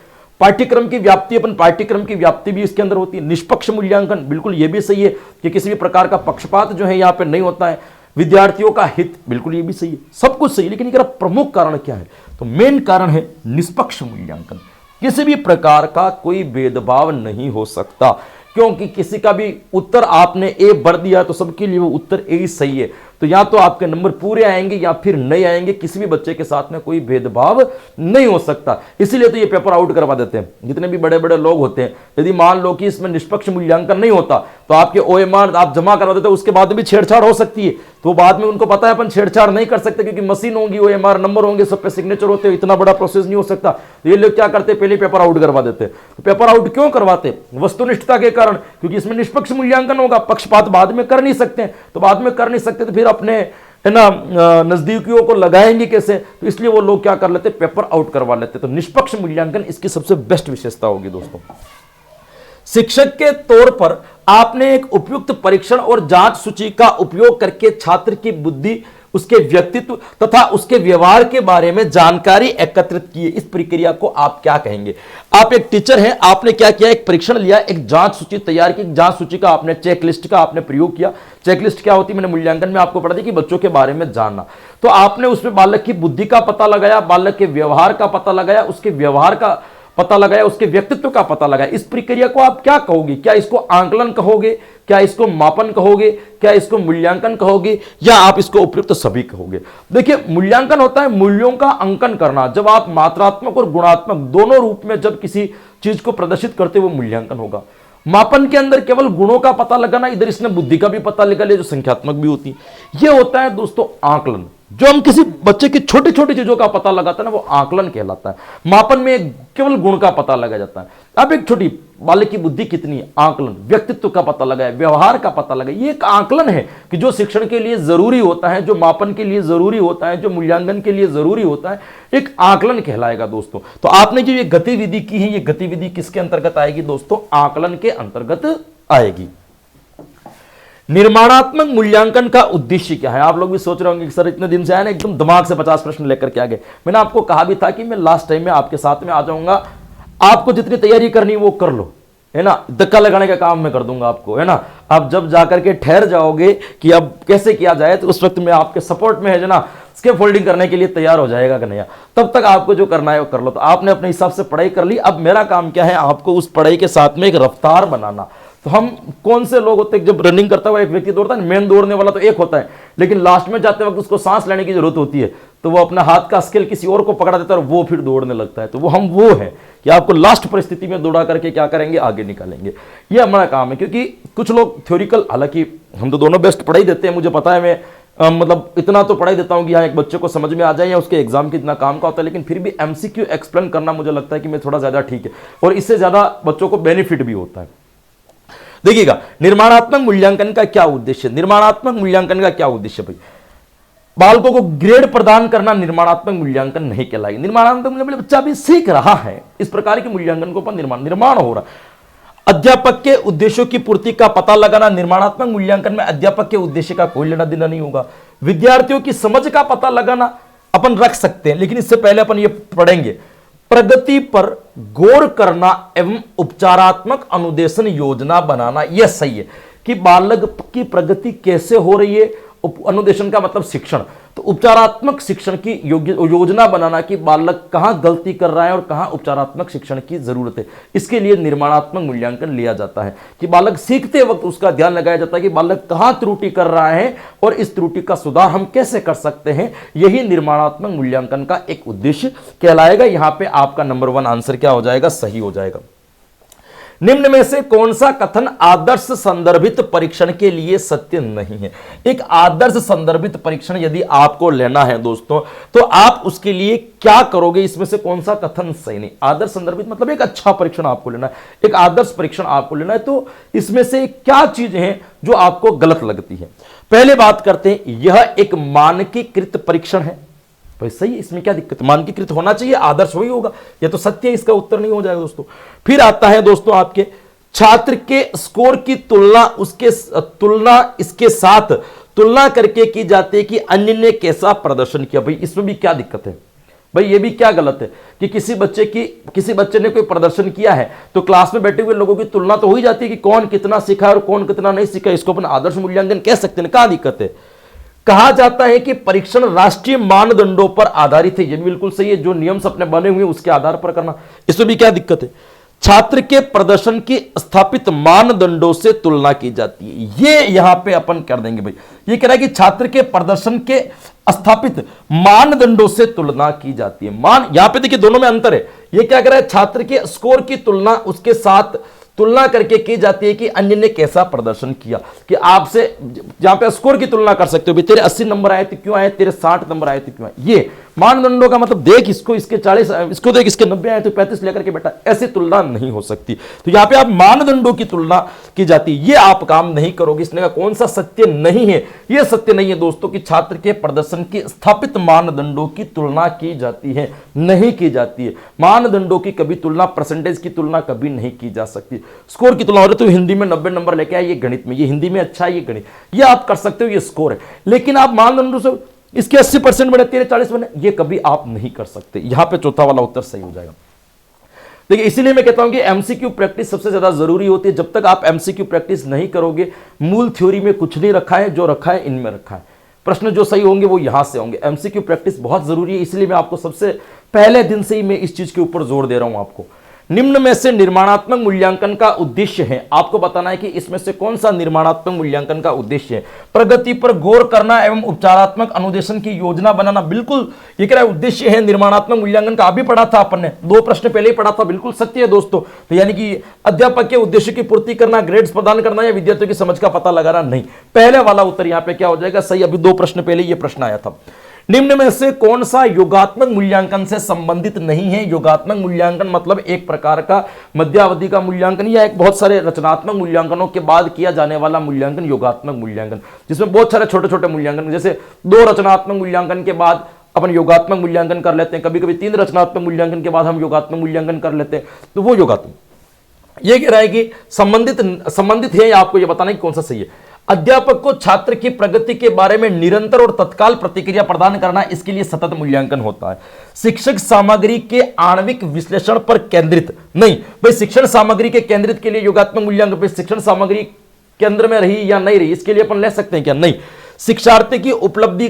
पाठ्यक्रम की व्याप्ति, अपन पाठ्यक्रम की व्याप्ति भी इसके अंदर होती है। निष्पक्ष मूल्यांकन, बिल्कुल ये भी सही है कि किसी भी प्रकार का पक्षपात जो है यहाँ पे नहीं होता है। विद्यार्थियों का हित, बिल्कुल ये भी सही है, सब कुछ सही। लेकिन प्रमुख कारण क्या है, तो मेन कारण है निष्पक्ष मूल्यांकन। किसी भी प्रकार का कोई भेदभाव नहीं हो सकता, क्योंकि किसी का भी उत्तर आपने ए भर दिया तो सबके लिए वो उत्तर ए ही सही है। तो या तो आपके नंबर पूरे आएंगे या फिर नहीं आएंगे, किसी भी बच्चे के साथ में कोई भेदभाव नहीं हो सकता। इसीलिए तो ये पेपर आउट करवा देते हैं जितने भी बड़े बड़े लोग होते हैं। यदि मान लो कि इसमें निष्पक्ष मूल्यांकन नहीं होता तो आपके OMR आप जमा करवा देते, उसके बाद भी छेड़छाड़ हो सकती है, तो बाद में उनको पता है अपन छेड़छाड़ नहीं कर सकते क्योंकि मशीन होंगी, OMR नंबर होंगे, सब पे सिग्नेचर होते हैं, इतना बड़ा प्रोसेस नहीं हो सकता। तो ये लोग क्या करते, पहले पेपर आउट करवा देते। तो पेपर आउट क्यों करवाते? वस्तुनिष्ठता के कारण, क्योंकि इसमें निष्पक्ष मूल्यांकन होगा, पक्षपात बाद में कर नहीं सकते। तो बाद में कर नहीं सकते तो फिर अपने है ना नजदीकियों को लगाएंगे कैसे, तो इसलिए वो लोग क्या कर लेते, पेपर आउट करवा लेते। तो निष्पक्ष मूल्यांकन इसकी सबसे बेस्ट विशेषता होगी दोस्तों। शिक्षक के तौर पर आपने एक उपयुक्त परीक्षण और जांच सूची का उपयोग करके छात्र की बुद्धि, उसके व्यक्तित्व तथा उसके व्यवहार के बारे में जानकारी एकत्रित की है। इस प्रक्रिया को आप क्या कहेंगे? आप एक टीचर हैं, आपने क्या किया, एक परीक्षण लिया, एक जांच सूची तैयार की, जांच सूची का आपने चेकलिस्ट का आपने प्रयोग किया। चेकलिस्ट क्या होती है, मैंने मूल्यांकन में आपको पढ़ा दी कि बच्चों के बारे में जानना। तो आपने उसमें बालक की बुद्धि का पता लगाया, बालक के व्यवहार का पता लगाया, उसके व्यवहार का पता लगाया, उसके व्यक्तित्व का पता लगाया। इस प्रक्रिया को आप क्या कहोगे? क्या इसको आंकलन कहोगे, क्या इसको मापन कहोगे, क्या इसको मूल्यांकन कहोगे, या आप इसको उपयुक्त सभी कहोगे? देखिए, मूल्यांकन होता है मूल्यों का अंकन करना। जब आप मात्रात्मक और गुणात्मक दोनों रूप में जब किसी चीज को प्रदर्शित करते वो मूल्यांकन होगा। मापन के अंदर केवल गुणों का पता लगाना, इधर इसने बुद्धि का भी पता लगा लिया जो संख्यात्मक भी होती है। ये होता है दोस्तों आंकलन। जो हम किसी बच्चे की छोटी छोटी चीजों का पता लगाते हैं ना, वो आंकलन कहलाता है। मापन में केवल गुण का पता लगा जाता है। अब एक छोटी बालक की बुद्धि कितनी है, आंकलन। व्यक्तित्व का पता लगाए, व्यवहार का पता लगाए, ये एक आंकलन है कि जो शिक्षण के लिए जरूरी होता है, जो मापन के लिए जरूरी होता है, जो मूल्यांकन के लिए जरूरी होता है, एक आंकलन कहलाएगा दोस्तों। तो आपने जो ये गतिविधि की है, ये गतिविधि किसके अंतर्गत आएगी दोस्तों? आंकलन के अंतर्गत आएगी। निर्माणात्मक मूल्यांकन का उद्देश्य क्या है? आप लोग भी सोच रहे होंगे कि सर इतने दिन से आए ना, एकदम दिमाग से 50 प्रश्न लेकर के आ गए। मैंने आपको कहा भी था कि मैं लास्ट टाइम में आपके साथ में आ जाऊंगा, आपको जितनी तैयारी करनी वो कर लो, है ना। धक्का लगाने का काम मैं कर दूंगा आपको, है ना। अब जब जाकर के ठहर जाओगे कि अब कैसे किया जाए, तो उस वक्त मैं आपके सपोर्ट में, है ना, स्केप फोल्डिंग करने के लिए तैयार हो जाएगा कि नहीं। तब तक आपको जो करना है वो कर लो। तो आपने अपने हिसाब से पढ़ाई कर ली। अब मेरा काम क्या है, आपको उस पढ़ाई के साथ में एक रफ्तार बनाना। तो हम कौन से लोग होते हैं, जब रनिंग करता हुआ एक व्यक्ति दौड़ता है, मेन दौड़ने वाला तो एक होता है, लेकिन लास्ट में जाते वक्त उसको सांस लेने की जरूरत होती है, तो वो अपना हाथ का स्केल किसी और को पकड़ा देता है और वो फिर दौड़ने लगता है। तो वो हम वो है कि आपको लास्ट परिस्थिति में दौड़ा करके क्या करेंगे, आगे निकालेंगे। ये हमारा काम है। क्योंकि कुछ लोग थ्योरिकल, हालांकि हम तो दोनों बेस्ट पढ़ाई देते हैं, मुझे पता है, मैं मतलब इतना तो पढ़ाई देता हूं कि यहाँ एक बच्चे को समझ में आ जाए या उसके एग्जाम की इतना काम का होता है, लेकिन फिर भी MCQ एक्सप्लेन करना मुझे लगता है कि मैं थोड़ा ज्यादा ठीक है, और इससे ज्यादा बच्चों को बेनिफिट भी होता है। देखिएगा, निर्माणात्मक मूल्यांकन का क्या उद्देश्य? निर्माणात्मक मूल्यांकन का क्या उद्देश्य भाई? बालकों को ग्रेड प्रदान करना निर्माणात्मक मूल्यांकन नहीं कहलाएगा। निर्माणात्मक मूल्यांकन बच्चा भी सीख रहा है, इस प्रकार के मूल्यांकन को निर्माण हो रहा है। अध्यापक के उद्देश्यों की पूर्ति का पता लगाना, निर्माणात्मक मूल्यांकन में अध्यापक के उद्देश्य का कोई लेना देना नहीं होगा। विद्यार्थियों की समझ का पता लगाना अपन रख सकते हैं, लेकिन इससे पहले अपन ये पढ़ेंगे, प्रगति पर गौर करना एवं उपचारात्मक अनुदेशन योजना बनाना। यह सही है कि बालक की प्रगति कैसे हो रही है। अनुदेशन का मतलब शिक्षण, तो उपचारात्मक शिक्षण की योजना बनाना कि बालक कहां गलती कर रहा है और कहां उपचारात्मक शिक्षण की जरूरत है। इसके लिए निर्माणात्मक मूल्यांकन लिया जाता है कि बालक सीखते वक्त उसका ध्यान लगाया जाता है कि बालक कहां त्रुटि कर रहा है और इस त्रुटि का सुधार हम कैसे कर सकते हैं। यही निर्माणात्मक मूल्यांकन का एक उद्देश्य कहलाएगा। यहां पे आपका नंबर 1 आंसर क्या हो जाएगा, सही हो जाएगा। निम्न में से कौन सा कथन आदर्श संदर्भित परीक्षण के लिए सत्य नहीं है? एक आदर्श संदर्भित परीक्षण यदि आपको लेना है दोस्तों, तो आप उसके लिए क्या करोगे? इसमें से कौन सा कथन सही नहीं? आदर्श संदर्भित मतलब एक अच्छा परीक्षण आपको लेना है, एक आदर्श परीक्षण आपको लेना है, तो इसमें से क्या चीजें हैं जो आपको गलत लगती है? पहले बात करते हैं, यह एक मानकीकृत परीक्षण है। भाई सही, इसमें क्या दिक्कत? मानकीकृत होना चाहिए, आदर्श वही होगा, यह तो सत्य है, इसका उत्तर नहीं हो जाएगा दोस्तों। फिर आता है दोस्तों आपके छात्र के स्कोर की तुलना इसके साथ तुलना करके की जाती है कि अन्य ने कैसा प्रदर्शन किया। भाई इसमें भी क्या दिक्कत है? भाई ये भी क्या गलत है कि किसी बच्चे ने कोई प्रदर्शन किया है तो क्लास में बैठे हुए लोगों की तुलना तो हो ही जाती है कि कौन कितना सीखा और कौन कितना नहीं सीखा। इसको अपन आदर्श मूल्यांकन कह सकते हैं, क्या दिक्कत है? कहा जाता है कि परीक्षण राष्ट्रीय मानदंडों पर आधारित है। यह बिल्कुल सही है, जो नियम अपने बने हुए उसके आधार पर करना, इसमें भी क्या दिक्कत है? छात्र के प्रदर्शन की स्थापित मानदंडों से तुलना की जाती है। ये यहां पे अपन कर देंगे भाई, ये कह रहा है कि छात्र के प्रदर्शन के स्थापित मानदंडों से तुलना की जाती है। यहां पे देखिए दोनों में अंतर है। ये क्या कर रहा है, छात्र के स्कोर की तुलना उसके साथ तुलना करके की जाती है कि अन्य ने कैसा प्रदर्शन किया, कि आपसे जहां पे स्कोर की तुलना कर सकते हो, तेरे 80 नंबर आए थे क्यों आए, तेरे 60 नंबर आए थे क्यों आए। ये मानदंडों का मतलब देख इसको, इसके 40, इसको देख इसके 90 आए तो 35 लेकर के बैठा, ऐसी तुलना नहीं हो सकती। तो यहां पे आप मानदंडों की तुलना की जाती है, ये आप काम नहीं करोगे। इसने कहा कौन सा सत्य नहीं है, ये सत्य नहीं है दोस्तों कि छात्र के प्रदर्शन की स्थापित मानदंडों की तुलना की जाती है, नहीं की जाती है। मानदंडों की कभी तुलना, परसेंटेज की तुलना कभी नहीं की जा सकती। स्कोर की तुलना हो रही तो हिंदी में 90 नंबर लेके आए, ये गणित में, ये हिंदी में अच्छा है, ये गणित, ये आप कर सकते हो, ये स्कोर है। लेकिन आप मानदंडों से इसके 80% बने, तेरे 40 बने, ये कभी आप नहीं कर सकते। यहां पे चौथा वाला उत्तर सही हो जाएगा। देखिए इसीलिए मैं कहता हूं कि एमसीक्यू प्रैक्टिस सबसे ज्यादा जरूरी होती है। जब तक आप एमसीक्यू प्रैक्टिस नहीं करोगे, मूल थ्योरी में कुछ नहीं रखा है, जो रखा है इनमें रखा है। प्रश्न जो सही होंगे वो यहां से होंगे। एमसीक्यू प्रैक्टिस बहुत जरूरी है, इसलिए मैं आपको सबसे पहले दिन से ही मैं इस चीज के ऊपर जोर दे रहा हूं। आपको निम्न में से निर्माणात्मक मूल्यांकन का उद्देश्य है, आपको बताना है कि इसमें से कौन सा निर्माणात्मक मूल्यांकन का उद्देश्य है। प्रगति पर गौर करना एवं उपचारात्मक अनुदेशन की योजना बनाना, बिल्कुल ये क्या उद्देश्य है निर्माणात्मक मूल्यांकन का। अभी पढ़ा था अपन ने, 2 प्रश्न पहले ही पढ़ा था, बिल्कुल सत्य है दोस्तों। तो यानी कि अध्यापक के उद्देश्य की पूर्ति करना, ग्रेड्स प्रदान करना या विद्यार्थियों की समझ का पता लगाना नहीं। पहले वाला उत्तर यहां पे क्या हो जाएगा, सही। अभी 2 प्रश्न पहले ये प्रश्न आया था। निम्न में से कौन सा योगात्मक मूल्यांकन से संबंधित नहीं है। योगात्मक मूल्यांकन मतलब एक प्रकार का मध्यावधि का मूल्यांकन या एक बहुत सारे रचनात्मक मूल्यांकनों के बाद किया जाने वाला मूल्यांकन योगात्मक मूल्यांकन, जिसमें बहुत सारे छोटे छोटे मूल्यांकन, जैसे 2 रचनात्मक मूल्यांकन के बाद अपन योगात्मक मूल्यांकन कर लेते हैं, कभी कभी 3 रचनात्मक मूल्यांकन के बाद हम योगात्मक मूल्यांकन कर लेते हैं, तो वो योगात्मक। ये कह रहा है कि संबंधित है, आपको ये बताना कि कौन सा सही है। अध्यापक को छात्र की प्रगति के बारे में निरंतर और तत्काल प्रतिक्रिया प्रदान करना, इसके लिए सतत मूल्यांकन होता है। शिक्षक सामग्री के आणविक विश्लेषण पर केंद्रित नहीं, भाई शिक्षण सामग्री के केंद्रित के लिए योगात्मक मूल्यांकन पे शिक्षण सामग्री केंद्र में रही या नहीं रही, इसके लिए अपन ले सकते हैं क्या, नहीं। शिक्षार्थी की उपलब्धि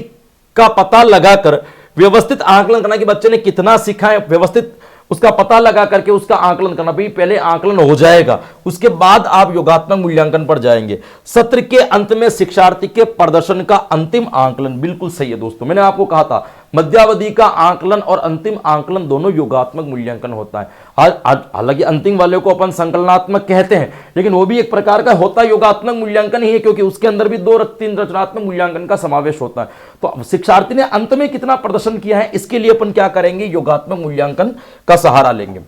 का पता लगाकर व्यवस्थित आकलन करना कि बच्चे ने कितना सीखा है, व्यवस्थित उसका पता लगा करके उसका आकलन करना। भाई पहले आकलन हो जाएगा, उसके बाद आप योगात्मक मूल्यांकन पर जाएंगे। सत्र के अंत में शिक्षार्थी के प्रदर्शन का अंतिम आकलन, बिल्कुल सही है दोस्तों। मैंने आपको कहा था मध्यावधि का आकलन और अंतिम आकलन दोनों योगात्मक मूल्यांकन होता है। हालांकि अंतिम वाले को अपन संकलनात्मक कहते हैं, लेकिन वो भी एक प्रकार का होता योगात्मक मूल्यांकन ही है, क्योंकि उसके अंदर भी 2-3 रचनात्मक मूल्यांकन का समावेश होता है। तो शिक्षार्थी ने अंत में कितना प्रदर्शन किया है, इसके लिए अपन क्या करेंगे, योगात्मक मूल्यांकन का सहारा लेंगे।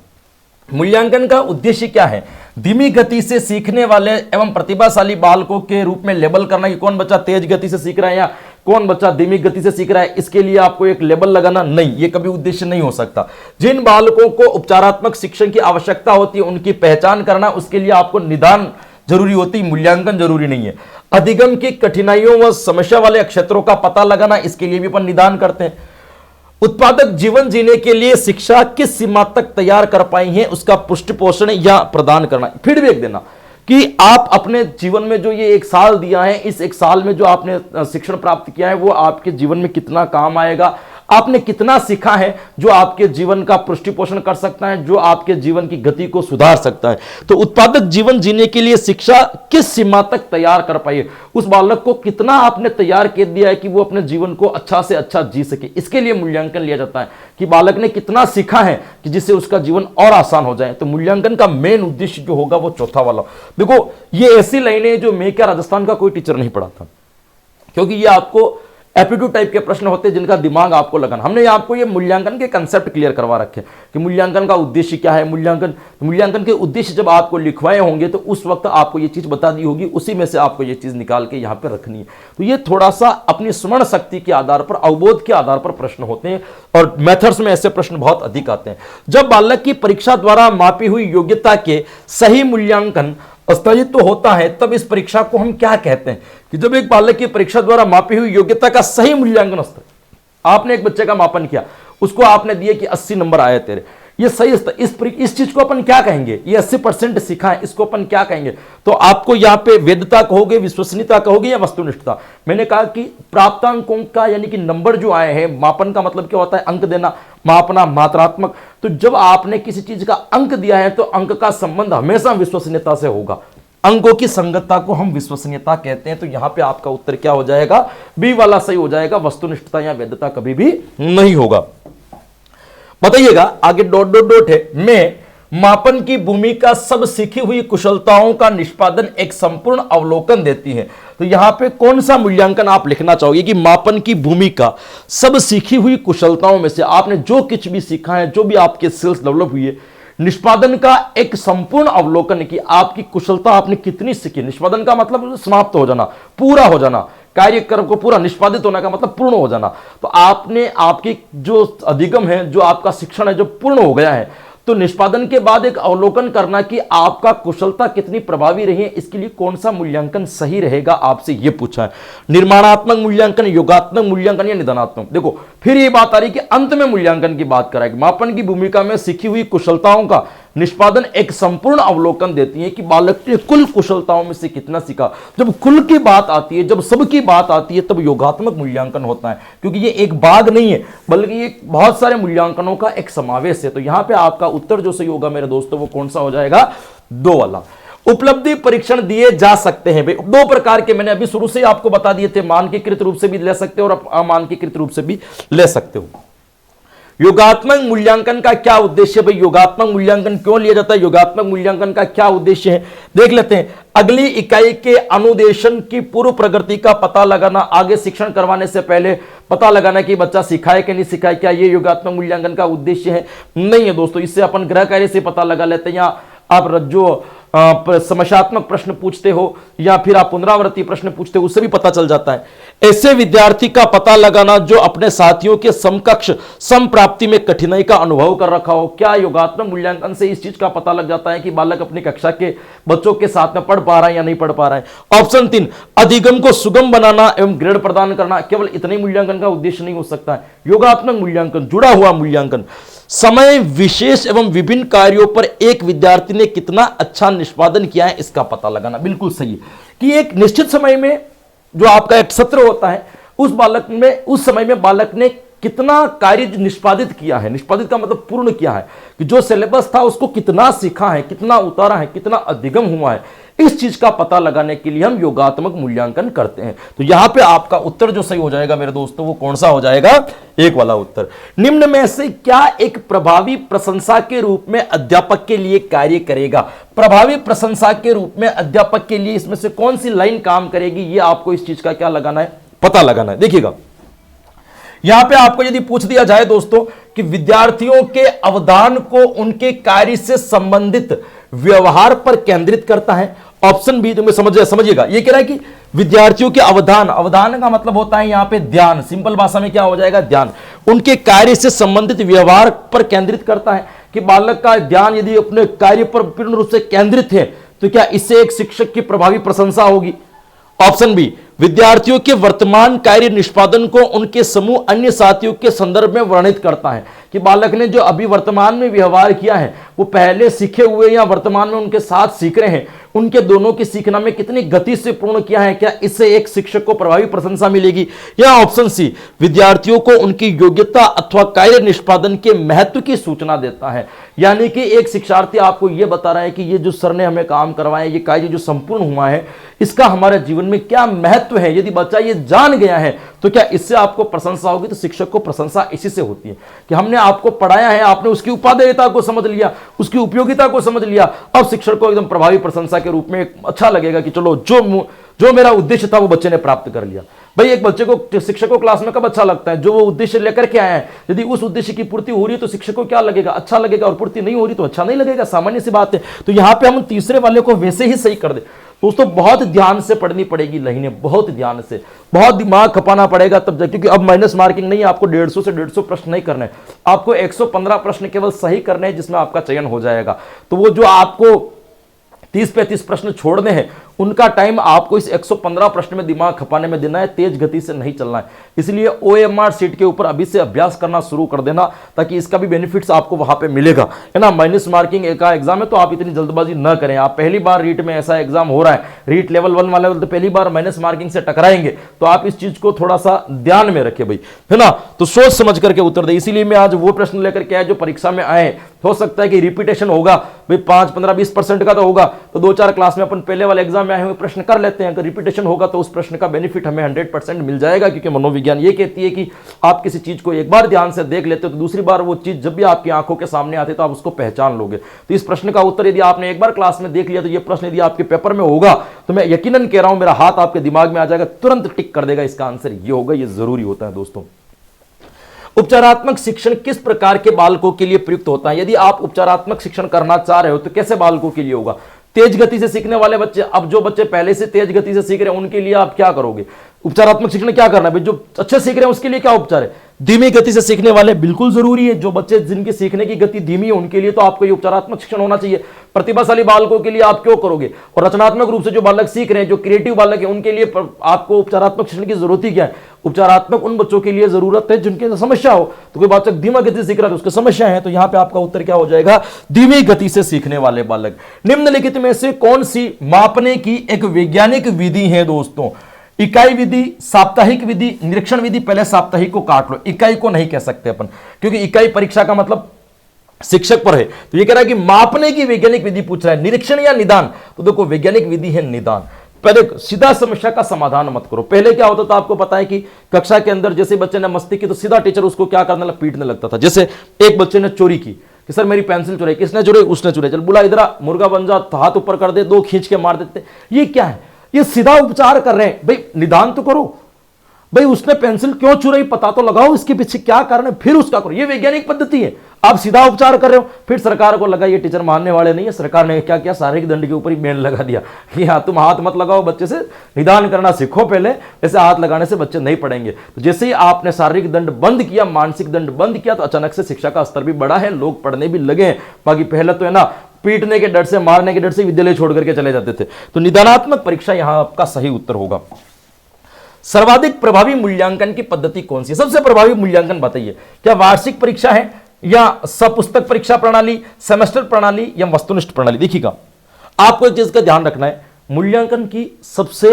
मूल्यांकन का उद्देश्य क्या है, धीमी गति से सीखने वाले एवं प्रतिभाशाली बालकों के रूप में लेबल करना कि कौन बच्चा तेज गति से सीख रहा है या कौन बच्चा धीमी गति से सीख रहा है, इसके लिए आपको एक लेबल लगाना नहीं, ये कभी उद्देश्य नहीं हो सकता। जिन बालकों को उपचारात्मक शिक्षण की आवश्यकता होती है उनकी पहचान करना, उसके लिए आपको निदान जरूरी होती, मूल्यांकन जरूरी नहीं है। अधिगम की कठिनाइयों व समस्या वाले क्षेत्रों का पता लगाना, इसके लिए भी अपन निदान करते हैं। उत्पादक जीवन जीने के लिए शिक्षा किस सीमा तक तैयार कर पाई है, उसका पुष्टि पोषण या प्रदान करना, फीडबैक देना कि आप अपने जीवन में जो ये 1 साल दिया है, इस 1 साल में जो आपने शिक्षण प्राप्त किया है वो आपके जीवन में कितना काम आएगा, आपने कितना सीखा है जो आपके जीवन का पुष्टि पोषण कर सकता है, जो आपके जीवन की गति को सुधार सकता है। तो उत्पादक जीवन जीने के लिए शिक्षा किस सीमा तक तैयार कर पाई है, उस बालक को कितना आपने तैयार कर दिया है कि वो अपने जीवन को अच्छा से अच्छा जी सके, इसके लिए मूल्यांकन लिया जाता है कि बालक ने कितना सीखा है कि जिससे उसका जीवन और आसान हो जाए। तो मूल्यांकन का मेन उद्देश्य जो होगा वो चौथा वाला। देखो ये ऐसी लाइनें जो मैं क्या राजस्थान का कोई टीचर नहीं पढ़ाता, क्योंकि ये आपको एप्टीट्यूड टाइप के प्रश्न होते हैं जिनका दिमाग आपको लगाना। हमने आपको ये मूल्यांकन के कंसेप्ट क्लियर करवा रखे कि मूल्यांकन का उद्देश्य क्या है। मूल्यांकन के उद्देश्य जब आपको लिखवाए होंगे तो उस वक्त आपको ये चीज बता दी होगी, उसी में से आपको ये चीज निकाल के यहाँ पे रखनी है। तो ये थोड़ा सा अपनी स्मरण शक्ति के आधार पर, अवबोध के आधार पर प्रश्न होते हैं और मेथड्स में ऐसे प्रश्न बहुत अधिक आते हैं। जब बालक की परीक्षा द्वारा मापी हुई योग्यता के सही मूल्यांकन अस्तित्व होता है, तब इस परीक्षा को हम क्या कहते हैं कि जब एक बालक की परीक्षा द्वारा मापी हुई योग्यता का सही मूल्यांकन होता है। आपने एक बच्चे का मापन किया, उसको आपने दिए कि 80 नंबर आए तेरे, ये सही इस चीज को अपन क्या कहेंगे, ये 80% सीखा है, इसको अपन क्या कहेंगे? तो आपको यहाँ पे वैधता कहोगे, विश्वसनीयता कहोगे या वस्तुनिष्ठता? मैंने कहा कि प्राप्तांकों का यानी कि नंबर जो आए हैं, मापन का मतलब क्या होता है? अंक देना, मापना, मात्रात्मक। तो जब आपने किसी चीज का अंक दिया है तो अंक का संबंध हमेशा विश्वसनीयता से होगा। अंकों की संगतता को हम विश्वसनीयता कहते हैं। तो यहां पे आपका उत्तर क्या हो जाएगा? बी वाला सही हो जाएगा। वस्तुनिष्ठता या वैधता कभी भी नहीं होगा। बताइएगा आगे डॉट डॉट डॉट है, मैं मापन की भूमिका सब सीखी हुई कुशलताओं का निष्पादन एक संपूर्ण अवलोकन देती है। तो यहां पे कौन सा मूल्यांकन आप लिखना चाहोगे कि मापन की भूमिका सब सीखी हुई कुशलताओं में से आपने जो कुछ भी सीखा है, जो भी आपके स्किल्स डेवलप हुई है, निष्पादन का एक संपूर्ण अवलोकन की आपकी कुशलता आपने कितनी सीखी। निष्पादन का मतलब समाप्त हो जाना, पूरा हो जाना, कार्यक्रम को पूरा निष्पादित होने का मतलब पूर्ण हो जाना। तो आपने आपकी जो अधिगम है, जो आपका शिक्षण है, जो पूर्ण हो गया है, तो निष्पादन के बाद एक अवलोकन करना कि आपका कुशलता कितनी प्रभावी रही है। इसके लिए कौन सा मूल्यांकन सही रहेगा, आपसे यह पूछा है। निर्माणात्मक मूल्यांकन, योगात्मक मूल्यांकन या निदानात्मक? देखो फिर ये बात आ रही कि अंत में मूल्यांकन की बात कराएगी। मापन की भूमिका में सीखी हुई कुशलताओं का निष्पादन एक संपूर्ण अवलोकन देती है कि बालक ने कुल कुशलताओं में से कितना सीखा। जब कुल की बात आती है, जब सबकी बात आती है, तब योगात्मक मूल्यांकन होता है, क्योंकि ये एक भाग नहीं है बल्कि ये बहुत सारे मूल्यांकनों का एक समावेश है। तो यहां पे आपका उत्तर जो सही होगा मेरे दोस्तों, वो कौन सा हो जाएगा? 2 वाला। उपलब्धि परीक्षण दिए जा सकते हैं भाई, 2 प्रकार के मैंने अभी शुरू से आपको बता दिए थे। मानकीकृत रूप से भी ले सकते हो और अमानकीकृत रूप से भी ले सकते हो। योगात्मक मूल्यांकन का क्या उद्देश्य है भाई? योगात्मक मूल्यांकन क्यों लिया जाता है? योगात्मक मूल्यांकन का क्या उद्देश्य है, देख लेते हैं। अगली इकाई के अनुदेशन की पूर्व प्रगति का पता लगाना, आगे शिक्षण करवाने से पहले पता लगाना कि बच्चा सीखा है कि नहीं सीखा है, क्या ये योगात्मक मूल्यांकन का उद्देश्य है? नहीं है दोस्तों। इससे अपन गृह कार्य से पता लगा लेते हैं, या आप जो समस्यात्मक प्रश्न पूछते हो या फिर आप पुनरावृत्ति प्रश्न पूछते हो, उससे भी पता चल जाता है। ऐसे विद्यार्थी का पता लगाना जो अपने साथियों के समकक्ष समप्राप्ति में कठिनाई का अनुभव कर रखा हो। क्या योगात्मक मूल्यांकन से इस चीज का पता लग जाता है कि बालक अपनी कक्षा के बच्चों के साथ में पढ़ पा रहा है या नहीं पढ़ पा रहा है? ऑप्शन 3, अधिगम को सुगम बनाना एवं ग्रेड प्रदान करना। केवल इतने मूल्यांकन का उद्देश्य नहीं हो सकता है। योगात्मक मूल्यांकन, जुड़ा हुआ मूल्यांकन, समय विशेष एवं विभिन्न कार्यों पर एक विद्यार्थी ने कितना अच्छा निष्पादन किया है, इसका पता लगाना। बिल्कुल सही है कि एक निश्चित समय में जो आपका एक सत्र होता है, उस बालक में, उस समय में बालक ने कितना कार्य निष्पादित किया है। निष्पादित का मतलब पूर्ण किया है, कि जो सिलेबस था उसको कितना सीखा है, कितना उतारा है, कितना अधिगम हुआ है। इस चीज का पता लगाने के लिए हम योगात्मक मूल्यांकन करते हैं। तो यहां पे आपका उत्तर जो सही हो जाएगा मेरे दोस्तों, वो कौन सा हो जाएगा? 1 वाला उत्तर। निम्न में से क्या एक प्रभावी प्रशंसा के रूप में अध्यापक के लिए कार्य करेगा? प्रभावी प्रशंसा के रूप में अध्यापक के लिए इसमें से कौन सी लाइन काम करेगी, ये आपको इस चीज का क्या लगाना है, पता लगाना है। देखिएगा यहां पे आपको यदि पूछ दिया जाए दोस्तों कि विद्यार्थियों के अवधान को उनके कार्य से संबंधित व्यवहार पर केंद्रित करता है। ऑप्शन बी तुम्हें समझिएगा, ये कह रहा है कि विद्यार्थियों के अवधान का मतलब होता है यहां पे ध्यान। सिंपल भाषा में क्या हो जाएगा? ध्यान। उनके कार्य से संबंधित व्यवहार पर केंद्रित करता है कि बालक का ध्यान यदि अपने कार्य पर पूर्ण रूप से केंद्रित है, तो क्या इससे एक शिक्षक की प्रभावी प्रशंसा होगी? ऑप्शन बी, विद्यार्थियों के वर्तमान कार्य निष्पादन को उनके समूह अन्य साथियों के संदर्भ में वर्णित करता है कि बालक ने जो अभी वर्तमान में व्यवहार किया है, वो पहले सीखे हुए या वर्तमान में उनके साथ सीख रहे हैं, उनके दोनों की सीखना में कितनी गति से पूर्ण किया है, क्या इससे एक शिक्षक को प्रभावी प्रशंसा मिलेगी? या ऑप्शन सी, विद्यार्थियों को उनकी योग्यता अथवा कार्य निष्पादन के महत्व की सूचना देता है। यानी कि एक शिक्षार्थी आपको यह बता रहा है कि ये जो सर ने हमें काम करवाया, ये कार्य जो संपूर्ण हुआ है, इसका हमारे जीवन में क्या महत्व है। यदि बच्चा ये जान गया है तो क्या इससे आपको प्रशंसा होगी? तो शिक्षक को प्रशंसा इसी से होती है कि हमने आपको पढ़ाया है, आपने उसकी उपादेयता को समझ लिया, उसकी उपयोगिता को समझ लिया। अब शिक्षक को एकदम प्रभावी प्रशंसा के रूप में अच्छा लगेगा कि चलो जो मेरा उद्देश्य था वो बच्चे ने प्राप्त कर लिया। भाई एक बच्चे को, शिक्षक को क्लास में कब अच्छा लगता है? जो वो उद्देश्य लेकर के आया है, यदि उस उद्देश्य की पूर्ति हो रही है तो शिक्षक को क्या लगेगा? अच्छा लगेगा। और पूर्ति नहीं हो रही तो अच्छा नहीं लगेगा, सामान्य सी बात है। तो यहां पे हम तीसरे वाले को वैसे ही सही कर दे। दोस्तों बहुत ध्यान से पढ़नी पड़ेगी लाइनें, बहुत ध्यान से, बहुत दिमाग खपाना पड़ेगा तब जाके, क्योंकि अब माइनस मार्किंग नहीं है। आपको 150 से 150 प्रश्न नहीं करने, आपको 115 प्रश्न केवल सही करने हैं, जिसमें आपका चयन हो जाएगा। तो वो जो आपको 30-35 प्रश्न छोड़ने हैं, उनका टाइम आपको इस 115 प्रश्न में दिमाग खपाने में देना है, तेज गति से नहीं चलना है। इसलिए OMR शीट के ऊपर अभी से अभ्यास करना शुरू कर देना, ताकि इसका भी बेनिफिट्स आपको वहां पे मिलेगा, है ना। माइनस मार्किंग का एग्जाम है, तो आप इतनी जल्दबाजी न करें। आप पहली बार रीट में ऐसा एग्जाम हो रहा है, रीट लेवल 1 वाले तो पहली बार माइनस मार्किंग से टकराएंगे, तो आप इस चीज को थोड़ा सा ध्यान में रखें भाई, है ना। तो सोच समझ करके उत्तर दे। इसीलिए मैं आज वो प्रश्न लेकर के आया जो परीक्षा में आए। हो सकता है कि रिपीटेशन होगा भाई, 5, 15, 20% का तो होगा, तो 2-4 क्लास में अपन पहले वाले एग्जाम में आए हुए प्रश्न कर लेते हैं। अगर रिपीटेशन होगा तो उस प्रश्न का बेनिफिट हमें 100% मिल जाएगा, क्योंकि मनोविज्ञान ये कहती है कि आप किसी चीज को एक बार ध्यान से देख लेते हो तो दूसरी बार वो चीज जब भी आपकी आंखों के सामने आती है तो आप उसको पहचान लोगे। तो इस प्रश्न का उत्तर यदि आपने एक बार क्लास में देख लिया, तो ये प्रश्न यदि आपके पेपर में होगा तो मैं यकीनन कह रहा हूं, मेरा हाथ आपके दिमाग में आ जाएगा, तुरंत टिक कर देगा, इसका आंसर ये होगा। ये जरूरी होता है दोस्तों। उपचारात्मक शिक्षण किस प्रकार के बालकों के लिए प्रयुक्त होता है? यदि आप उपचारात्मक शिक्षण करना चाह रहे हो तो कैसे बालकों के लिए होगा? तेज गति से सीखने वाले बच्चे, अब जो बच्चे पहले से तेज गति से सीख रहे हैं उनके लिए आप क्या करोगे? उपचारात्मक शिक्षण क्या करना है भाई? जो अच्छे सीख रहे हैं उसके लिए क्या उपचार है? धीमी गति से सीखने वाले बिल्कुल जरूरी है। जो बच्चे जिनकी सीखने की गति धीमी है उनके लिए तो आपको ये उपचारात्मक शिक्षण होना चाहिए। प्रतिभाशाली बालकों के लिए आप क्यों करोगे? और रचनात्मक रूप से जो बालक सीख रहे हैं, जो क्रिएटिव बालक है, उनके लिए आपको उपचारात्मक शिक्षण की जरूरत ही क्या है? उपचारात्मक उन बच्चों के लिए जरूरत है जिनके समस्या हो। तो कोई बच्चा धीमा गति से सीख रहा है तो उसकी समस्या है, तो यहां पे आपका उत्तर क्या हो जाएगा? धीमी गति से सीखने वाले बालक। निम्नलिखित में से कौन सी मापने की एक वैज्ञानिक विधि है दोस्तों? इकाई विधि, साप्ताहिक विधि, निरीक्षण विधि। पहले साप्ताहिक को काट लो, इकाई को नहीं कह सकते अपन, क्योंकि इकाई परीक्षा का मतलब शिक्षक पर है। तो ये कह रहा है कि मापने की वैज्ञानिक विधि पूछ रहा है, निरीक्षण या निदान? तो देखो वैज्ञानिक विधि है निदान। पहले सीधा समस्या का समाधान मत करो। पहले क्या होता था आपको पता है कि कक्षा के अंदर जैसे बच्चे ने मस्ती की तो सीधा टीचर उसको क्या करने लगा? पीटने लगता था। जैसे एक बच्चे ने चोरी की कि सर मेरी पेंसिल चुराई, किसने चुराई? उसने चुराई, चल बुला इधर, मुर्गा बन जा, हाथ ऊपर कर दे, 2 खींच के मार देते। ये क्या है? ये सीधा उपचार कर रहे हैं भाई। निदान तो करो भाई, उसने पेंसिल क्यों चुराई पता तो लगाओ, इसके पीछे क्या कारण है, फिर उसका करो। ये वैज्ञानिक पद्धति है। आप सीधा उपचार कर रहे हो, फिर सरकार को लगा ये टीचर मानने वाले नहीं है, सरकार ने क्या किया? शारीरिक दंड के ऊपर ही बैन लगा दिया कि हाँ तुम हाथ मत लगाओ बच्चे से, निदान करना सीखो पहले, ऐसे हाथ लगाने से बच्चे नहीं पढ़ेंगे। तो जैसे ही आपने शारीरिक दंड बंद किया, मानसिक दंड बंद किया, तो अचानक से शिक्षा का स्तर भी बढ़ा है, लोग पढ़ने भी लगे हैं। बाकी पहले तो है ना, पीटने के डर से, मारने के डर से विद्यालय छोड़ करके चले जाते थे। तो निदानात्मक परीक्षा यहां आपका सही उत्तर होगा। सर्वाधिक प्रभावी मूल्यांकन की पद्धति कौन सी है? सबसे प्रभावी मूल्यांकन बताइए। क्या वार्षिक परीक्षा है, या सपुस्तक परीक्षा प्रणाली, सेमेस्टर प्रणाली, या वस्तुनिष्ठ प्रणाली? देखिएगा, आपको एक चीज का ध्यान रखना है, मूल्यांकन की सबसे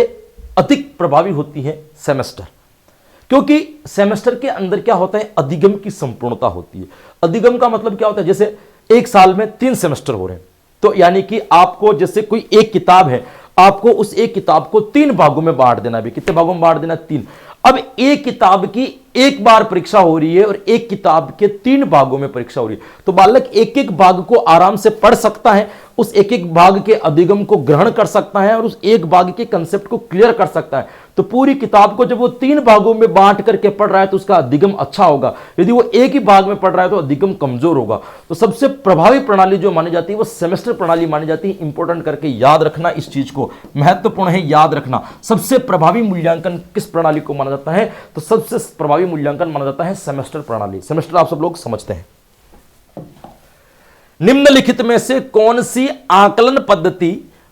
अधिक प्रभावी होती है सेमेस्टर। क्योंकि सेमेस्टर के अंदर क्या होता है? अधिगम की संपूर्णता होती है। अधिगम का मतलब क्या होता है? जैसे एक साल में 3 सेमेस्टर हो रहे हैं, तो यानी कि आपको जैसे कोई एक किताब है, आपको उस एक किताब को 3 भागों में बांट देना भी। कितने भागों में बांट देना? 3। अब एक किताब की एक बार परीक्षा हो रही है और एक किताब के 3 भागों में परीक्षा हो रही है, तो बालक एक एक भाग को आराम से पढ़ सकता है, उस एक एक भाग के अधिगम को ग्रहण कर सकता है और उस एक भाग के कंसेप्ट को क्लियर कर सकता है। तो पूरी किताब को जब वो 3 भागों में बांट करके पढ़ रहा है तो उसका अधिगम अच्छा होगा। यदि वो एक ही भाग में पढ़ रहा है तो अधिगम कमजोर होगा। तो सबसे प्रभावी प्रणाली जो मानी जाती है वो सेमेस्टर प्रणाली मानी जाती है। इंपॉर्टेंट करके याद रखना, इस चीज को महत्वपूर्ण है याद रखना। सबसे प्रभावी मूल्यांकन किस प्रणाली को माना जाता है? तो सबसे प्रभावी मूल्यांकन माना जाता है सेमेस्टर प्रणाली। सेमेस्टर आप सब लोग समझते हैं। निम्नलिखित में से कौन सी आकलन पद्धति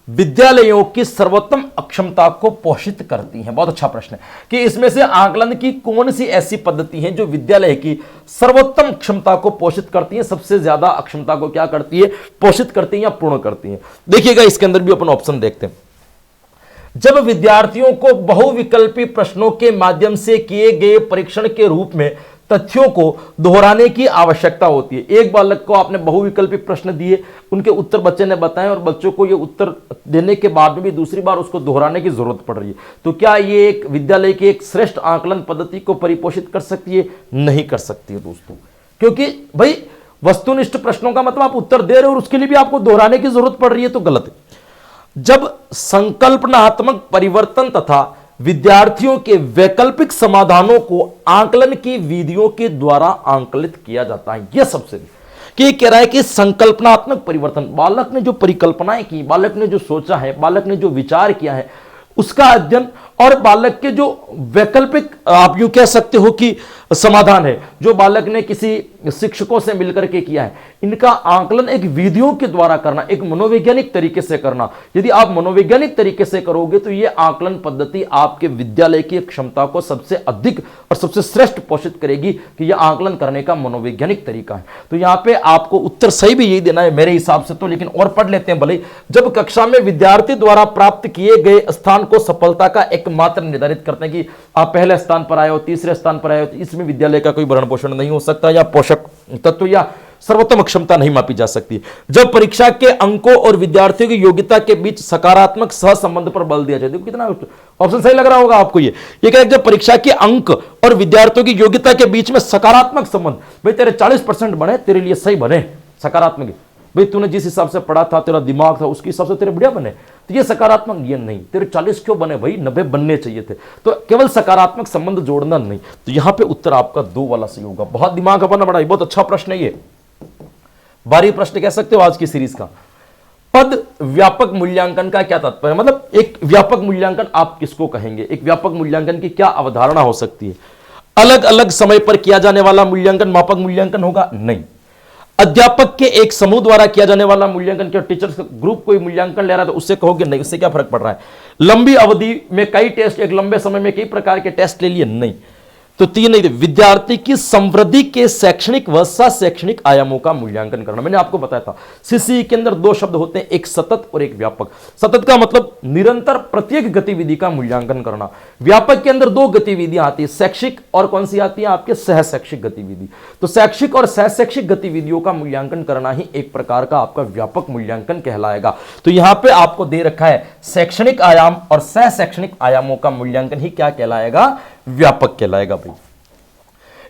विद्यालयों की सर्वोत्तम अक्षमता को पोषित करती है? बहुत अच्छा प्रश्न है कि इसमें से आकलन की कौन सी ऐसी पद्धति है जो विद्यालय की सर्वोत्तम क्षमता को पोषित करती है, सबसे ज्यादा अक्षमता को क्या करती है? पोषित करती है या पूर्ण करती है। देखिएगा, इसके अंदर भी अपन ऑप्शन देखते हैं। जब विद्यार्थियों को बहुविकल्पी प्रश्नों के माध्यम से किए गए परीक्षण के रूप में तथ्यों को दोहराने की आवश्यकता होती है। एक बालक को आपने बहुविकल्पी प्रश्न दिए, उनके उत्तर बच्चे ने बताए और बच्चों को ये उत्तर देने के बाद में भी दूसरी बार उसको दोहराने की जरूरत पड़ रही है, तो क्या ये एक विद्यालय की एक श्रेष्ठ आकलन पद्धति को परिपोषित कर सकती है? नहीं कर सकती है दोस्तों, क्योंकि भाई वस्तुनिष्ठ प्रश्नों का मतलब आप उत्तर दे रहे हो और उसके लिए भी आपको दोहराने की जरूरत पड़ रही है, तो गलत है। जब संकल्पनात्मक परिवर्तन तथा विद्यार्थियों के वैकल्पिक समाधानों को आकलन की विधियों के द्वारा आंकलित किया जाता है, यह सबसे कि कह रहा है कि संकल्पनात्मक परिवर्तन, बालक ने जो परिकल्पनाएं की, बालक ने जो सोचा है, बालक ने जो विचार किया है, उसका अध्ययन और बालक के जो वैकल्पिक आप यूं कह सकते हो कि समाधान है जो बालक ने किसी शिक्षकों से मिलकर के किया है, इनका आकलन एक विधियों के द्वारा करना, एक मनोवैज्ञानिक तरीके से करना। यदि आप मनोवैज्ञानिक तरीके से करोगे तो यह आकलन पद्धति आपके विद्यालय की क्षमता को सबसे अधिक और सबसे श्रेष्ठ पोषित करेगी कि यह आकलन करने का मनोवैज्ञानिक तरीका है। तो यहां पे आपको उत्तर सही भी यही देना है मेरे हिसाब से तो, लेकिन और पढ़ लेते हैं भले। जब कक्षा में विद्यार्थी द्वारा प्राप्त किए गए स्थान को सफलता का एकमात्र निर्धारित करते हैं कि आप पहले स्थान पर आए हो, तीसरे स्थान पर आए हो, तो इसमें विद्यालय का कोई भरण पोषण नहीं हो सकता या पोषक तत्व या सर्वोत्तम क्षमता नहीं मापी जा सकती। जब परीक्षा के अंकों और विद्यार्थियों की योग्यता के बीच सकारात्मक सहसंबंध पर बल दिया जाए, देखो कितना ऑप्शन सही लग रहा होगा आपको। ये क्या है, जब परीक्षा के अंक और विद्यार्थियों की योग्यता के बीच में सकारात्मक संबंध, भाई तेरे 40% बने तेरे लिए सही बने, सकारात्मक, भाई तूने जिस हिसाब से पढ़ा था, तेरा दिमाग था, उसके हिसाब से तेरे बढ़िया बने, तो ये सकारात्मक ज्ञान नहीं, तेरे 40 क्यों बने भाई, 90 बनने चाहिए थे। तो केवल सकारात्मक संबंध जोड़ना नहीं। तो यहां पे उत्तर आपका 2 वाला सही होगा। बहुत दिमाग अपना बड़ा, बहुत अच्छा प्रश्न है ये, भारी प्रश्न कह सकते हो आज की सीरीज का। पद व्यापक मूल्यांकन का क्या तात्पर्य, मतलब एक व्यापक मूल्यांकन आप किसको कहेंगे, एक व्यापक मूल्यांकन की क्या अवधारणा हो सकती है। अलग अलग समय पर किया जाने वाला मूल्यांकन मापक मूल्यांकन होगा? नहीं। अध्यापक के एक समूह द्वारा किया जाने वाला मूल्यांकन, क्या टीचर्स ग्रुप कोई मूल्यांकन ले रहा है तो उससे कहोगे नहीं, उससे क्या फर्क पड़ रहा है। लंबी अवधि में कई टेस्ट, एक लंबे समय में कई प्रकार के टेस्ट ले लिए, नहीं। तो 3 नहीं थे। विद्यार्थी की समृद्धि के शैक्षणिक व शैक्षणिक आयामों का मूल्यांकन करना, मैंने आपको बताया था सीसी के अंदर 2 शब्द होते हैं, एक सतत और एक व्यापक। सतत का मतलब निरंतर प्रत्येक गतिविधि का मूल्यांकन करना। व्यापक के अंदर 2 गतिविधियां आती है, शैक्षिक और कौन सी आती है आपके, सहशैक्षिक गतिविधि। तो शैक्षिक और सहशैक्षिक गतिविधियों का मूल्यांकन करना ही एक प्रकार का आपका व्यापक मूल्यांकन कहलाएगा। तो यहां पे आपको दे रखा है शैक्षणिक आयाम और सहशैक्षणिक आयामों का मूल्यांकन ही क्या कहलाएगा, व्यापक कहलाएगा। भाई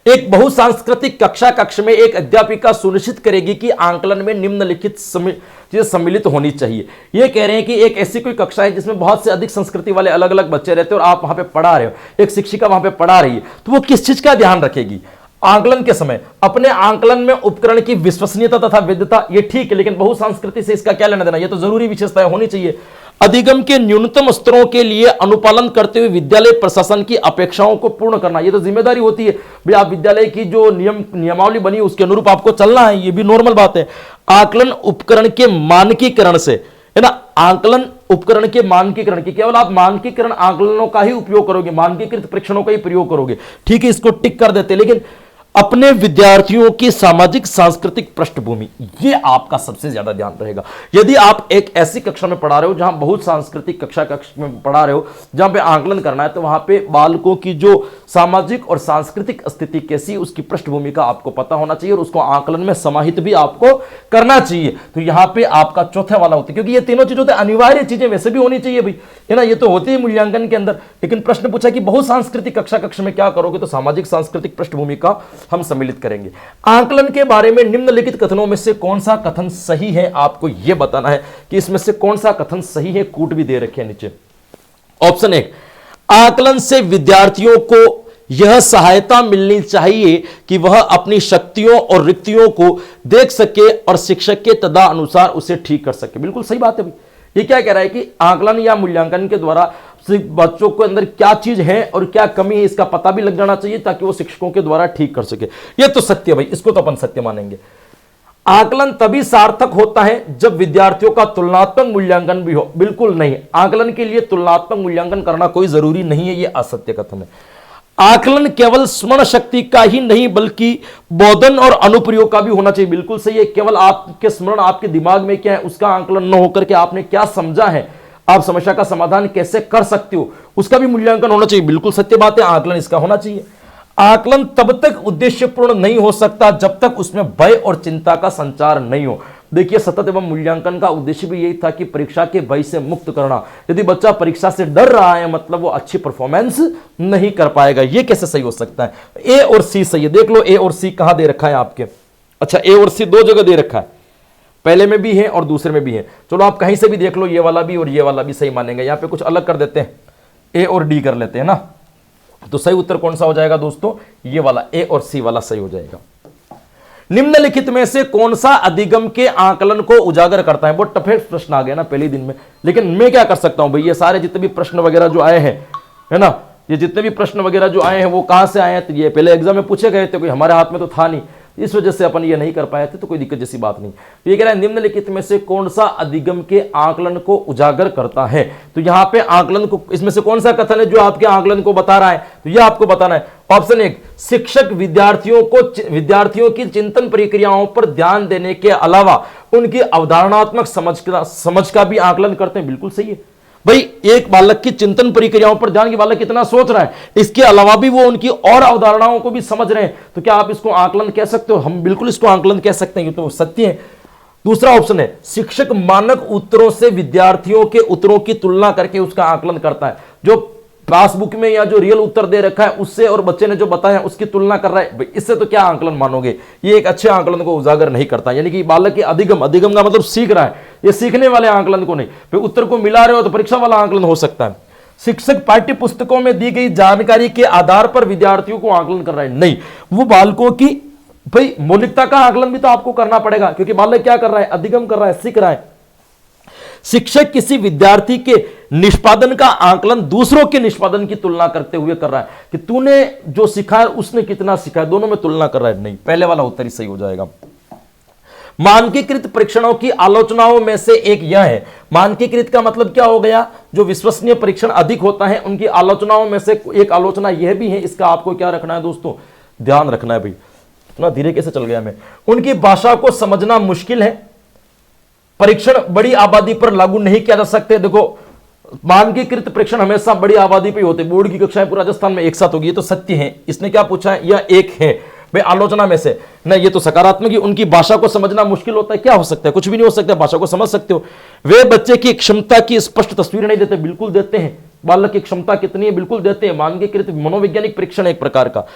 एक बहुसांस्कृतिक कक्ष में एक अध्यापिका सुनिश्चित करेगी कि आंकलन में निम्नलिखित चीजें सम्मिलित होनी चाहिए। ये कह रहे हैं कि एक ऐसी कोई कक्षा है जिसमें बहुत से अधिक संस्कृति वाले अलग अलग बच्चे रहते हैं और आप वहां पे पढ़ा रहे हो, एक शिक्षिका वहां पे पढ़ा रही है, तो वो किस चीज का ध्यान रखेगी आंकलन के समय, अपने आंकलन में उपकरण की विश्वसनीयता तथा वैधता, ये ठीक है, लेकिन बहुसंस्कृति से इसका क्या लेना देना, ये तो जरूरी विशेषताएं होनी चाहिए। अधिगम के न्यूनतम स्तरों के लिए अनुपालन करते हुए विद्यालय प्रशासन की अपेक्षाओं को पूर्ण करना, ये तो जिम्मेदारी होती है भाई, आप विद्यालय की जो नियमावली बनी उसके अनुरूप आपको चलना है, ये भी नॉर्मल बात है। आकलन उपकरण के मानकीकरण से, है ना, आकलन उपकरण के मानकीकरण की, केवल आप मानकीकरण आकलनों का ही उपयोग करोगे, मानकीकृत परीक्षणों का ही प्रयोग करोगे, ठीक है, इसको टिक कर देते। लेकिन अपने विद्यार्थियों की सामाजिक सांस्कृतिक पृष्ठभूमि, ये आपका सबसे ज्यादा ध्यान रहेगा। यदि आप एक ऐसी कक्षा में पढ़ा रहे हो जहां बहुत सांस्कृतिक कक्ष में पढ़ा रहे हो, जहां पे आकलन करना है, तो वहां पे बालकों की जो सामाजिक और सांस्कृतिक स्थिति कैसी, उसकी पृष्ठभूमि का आपको पता होना चाहिए और उसको आकलन में समाहित भी आपको करना चाहिए। तो यहां पे आपका चौथे वाला होता है, क्योंकि ये तीनों चीजें अनिवार्य चीजें वैसे भी होनी चाहिए भाई, है ना, ये तो होती है मूल्यांकन के अंदर। लेकिन प्रश्न पूछा कि बहुत सांस्कृतिक कक्ष में क्या करोगे, तो सामाजिक सांस्कृतिक पृष्ठभूमि का हम सम्मिलित करेंगे। आकलन के बारे में निम्नलिखित कथनों में से कौन सा कथन सही है, आपको यह बताना है कि इसमें से कौन सा कथन सही है। कूट भी दे रखे हैं नीचे। ऑप्शन 1, आकलन से विद्यार्थियों को यह सहायता मिलनी चाहिए कि वह अपनी शक्तियों और रिक्तियों को देख सके और शिक्षक के तदनुसार उसे ठीक कर सके। बिल्कुल सही बात है भाई। ये क्या कह रहा है कि आकलन या मूल्यांकन के द्वारा बच्चों के अंदर क्या चीज है और क्या कमी है इसका पता भी लग जाना चाहिए, ताकि वो शिक्षकों के द्वारा ठीक कर सके। ये तो सत्य है भाई, इसको तो अपन सत्य मानेंगे। आकलन तभी सार्थक होता है जब विद्यार्थियों का तुलनात्मक मूल्यांकन भी हो। बिल्कुल नहीं, आकलन के लिए तुलनात्मक मूल्यांकन करना कोई जरूरी नहीं है, ये असत्य कथन है। आकलन केवल स्मरण शक्ति का ही नहीं बल्कि बोधन और अनुप्रयोग का भी होना चाहिए। बिल्कुल सही है, केवल आपके स्मरण, आपके दिमाग में क्या है उसका आकलन न होकर के आपने क्या समझा है, आप समस्या का समाधान कैसे कर सकते हो, उसका भी मूल्यांकन होना चाहिए। बिल्कुल सत्य बात है, आकलन इसका होना चाहिए। आकलन तब तक उद्देश्यपूर्ण नहीं हो सकता जब तक उसमें भय और चिंता का संचार नहीं हो। देखिए, सतत एवं मूल्यांकन का उद्देश्य भी यही था कि परीक्षा के भय से मुक्त करना। यदि बच्चा परीक्षा से डर रहा है, मतलब वो अच्छी परफॉर्मेंस नहीं कर पाएगा। ये कैसे सही हो सकता है? ए और सी सही है। देख लो ए और सी कहां दे रखा है आपके। अच्छा, ए और सी 2 जगह दे रखा है, पहले में भी है और दूसरे में भी है। चलो आप कहीं से भी देख लो, ये वाला भी और ये वाला भी सही मानेंगे। यहां पे कुछ अलग कर देते हैं, ए और डी कर लेते हैं ना, तो सही उत्तर कौन सा हो जाएगा दोस्तों? ये वाला ए और सी वाला सही हो जाएगा। निम्नलिखित में से कौन सा अधिगम के आकलन को उजागर करता है? बहुत टफे प्रश्न आ गया ना पहले दिन में, लेकिन मैं क्या कर सकता हूं भाई, ये सारे जितने भी प्रश्न वगैरह जो आए हैं है ना। ये जितने भी प्रश्न वगैरह जो आए हैं वो कहां से आए हैं, तो ये पहले एग्जाम में पूछे गए थे, कोई हमारे हाथ में तो था नहीं, इस वजह से अपन ये नहीं कर पाए थे, तो कोई दिक्कत जैसी बात नहीं। तो ये कह रहा है निम्नलिखित में से कौन सा अधिगम के आकलन को उजागर करता है। तो यहां पे आकलन को, इसमें से कौन सा कथन है जो आपके आकलन को बता रहा है, तो ये आपको बताना है। ऑप्शन 1, शिक्षक विद्यार्थियों की चिंतन प्रक्रियाओं पर ध्यान देने के अलावा उनकी अवधारणात्मक समझ का भी आकलन करते हैं। बिल्कुल सही है भाई, एक बालक की चिंतन प्रक्रियाओं पर ध्यान, की बालक कितना सोच रहा है, इसके अलावा भी वो उनकी और अवधारणाओं को भी समझ रहे हैं, तो क्या आप इसको आकलन कह सकते हो? हम बिल्कुल इसको आकलन कह सकते हैं, ये तो सत्य है। दूसरा ऑप्शन है, शिक्षक मानक उत्तरों से विद्यार्थियों के उत्तरों की तुलना करके उसका आकलन करता है। जो पासबुक में या जो रियल उत्तर दे रखा है उससे और बच्चे ने जो बताया उसकी तुलना कर रहा है, भाई इससे तो क्या आकलन मानोगे? ये एक अच्छे आकलन को उजागर नहीं करता। यानी कि बालक के अधिगम का मतलब सीख रहा है, ये सीखने वाले आकलन को नहीं। फिर उत्तर को मिला रहे हो तो परीक्षा वाला आकलन हो सकता है। शिक्षक पाठ्य पुस्तकों में दी गई जानकारी के आधार पर विद्यार्थियों को आकलन कर रहा है, नहीं, वो बालकों की भाई मौलिकता का आकलन भी तो आपको करना पड़ेगा, क्योंकि बालक क्या कर रहा है, अधिगम कर रहा है, सीख रहा है। शिक्षक किसी विद्यार्थी के निष्पादन का आकलन दूसरों के निष्पादन की तुलना करते हुए कर रहा है, कि तूने जो सीखा है उसने कितना सीखा है, दोनों में तुलना कर रहा है, नहीं, पहले वाला उत्तर ही सही हो जाएगा। मानकीकृत परीक्षणों की आलोचनाओं में से एक यह है, मानकीकृत का मतलब क्या हो गया, जो विश्वसनीय परीक्षण अधिक होता है उनकी आलोचनाओं में से एक आलोचना यह भी है, इसका आपको क्या रखना है दोस्तों, ध्यान रखना है। भाई इतना धीरे कैसे चल गया मैं। उनकी भाषा को समझना मुश्किल है, परीक्षण बड़ी आबादी पर लागू नहीं किया जा सकते। देखो मानकीकृत परीक्षण हमेशा बड़ी आबादी पे होते, बोर्ड की कक्षाएं पूरा राजस्थान में एक साथ होगी, ये तो सत्य है। इसने क्या पूछा है, यह एक है भाई आलोचना में से, नहीं ये तो सकारात्मक ही। उनकी भाषा को समझना मुश्किल होता है, क्या हो सकता है, कुछ भी नहीं हो सकता, भाषा को समझ सकते हो। वे बच्चे की क्षमता की स्पष्ट तस्वीर नहीं देते, बिल्कुल देते हैं। बालक की क्षमता कितनी है, बिल्कुल देते हैं। मानकीकृत मनोवैज्ञानिक परीक्षण एक प्रकार का।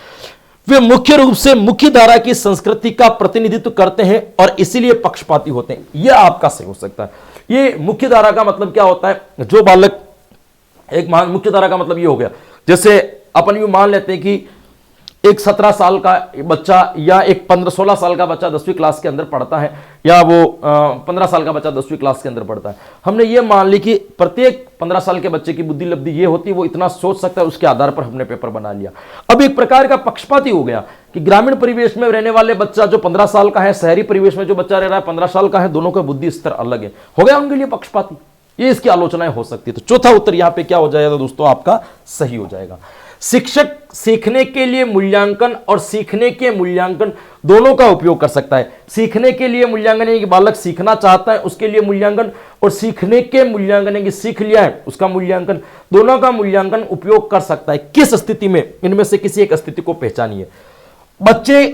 वे मुख्य रूप से मुख्य धारा की संस्कृति का प्रतिनिधित्व करते हैं और इसीलिए पक्षपाती होते हैं, यह आपका सही हो सकता है। ये मुख्य धारा का मतलब क्या होता है, जो बालक एक मुख्य धारा का मतलब ये हो गया, जैसे अपन यूं मान लेते हैं कि एक 17 साल का बच्चा या एक 15-16 साल का बच्चा 10वीं क्लास के अंदर पढ़ता है, या वो 15 साल का बच्चा 10वीं क्लास के अंदर पढ़ता है। हमने ये मान ली कि प्रत्येक 15 साल के बच्चे की बुद्धि लब्धि ये होती है, वो इतना सोच सकता है, उसके आधार पर हमने पेपर बना लिया। अब एक प्रकार का पक्षपाती हो गया कि ग्रामीण परिवेश में रहने वाले बच्चा जो 15 साल का है, शहरी परिवेश में जो बच्चा रह रहा है 15 साल का है, दोनों का बुद्धि स्तर अलग है, हो गया उनके लिए पक्षपाती। ये इसकी आलोचनाएं हो सकती है। तो चौथा उत्तर यहां पे क्या हो जाएगा दोस्तों, आपका सही हो जाएगा। शिक्षक सीखने के लिए मूल्यांकन और सीखने के मूल्यांकन दोनों का उपयोग कर सकता है। सीखने के लिए मूल्यांकन है कि बालक सीखना चाहता है उसके लिए मूल्यांकन, और सीखने के मूल्यांकन है कि सीख लिया है उसका मूल्यांकन, दोनों का मूल्यांकन उपयोग कर सकता है। किस स्थिति में, इनमें से किसी एक स्थिति को पहचानिए। बच्चे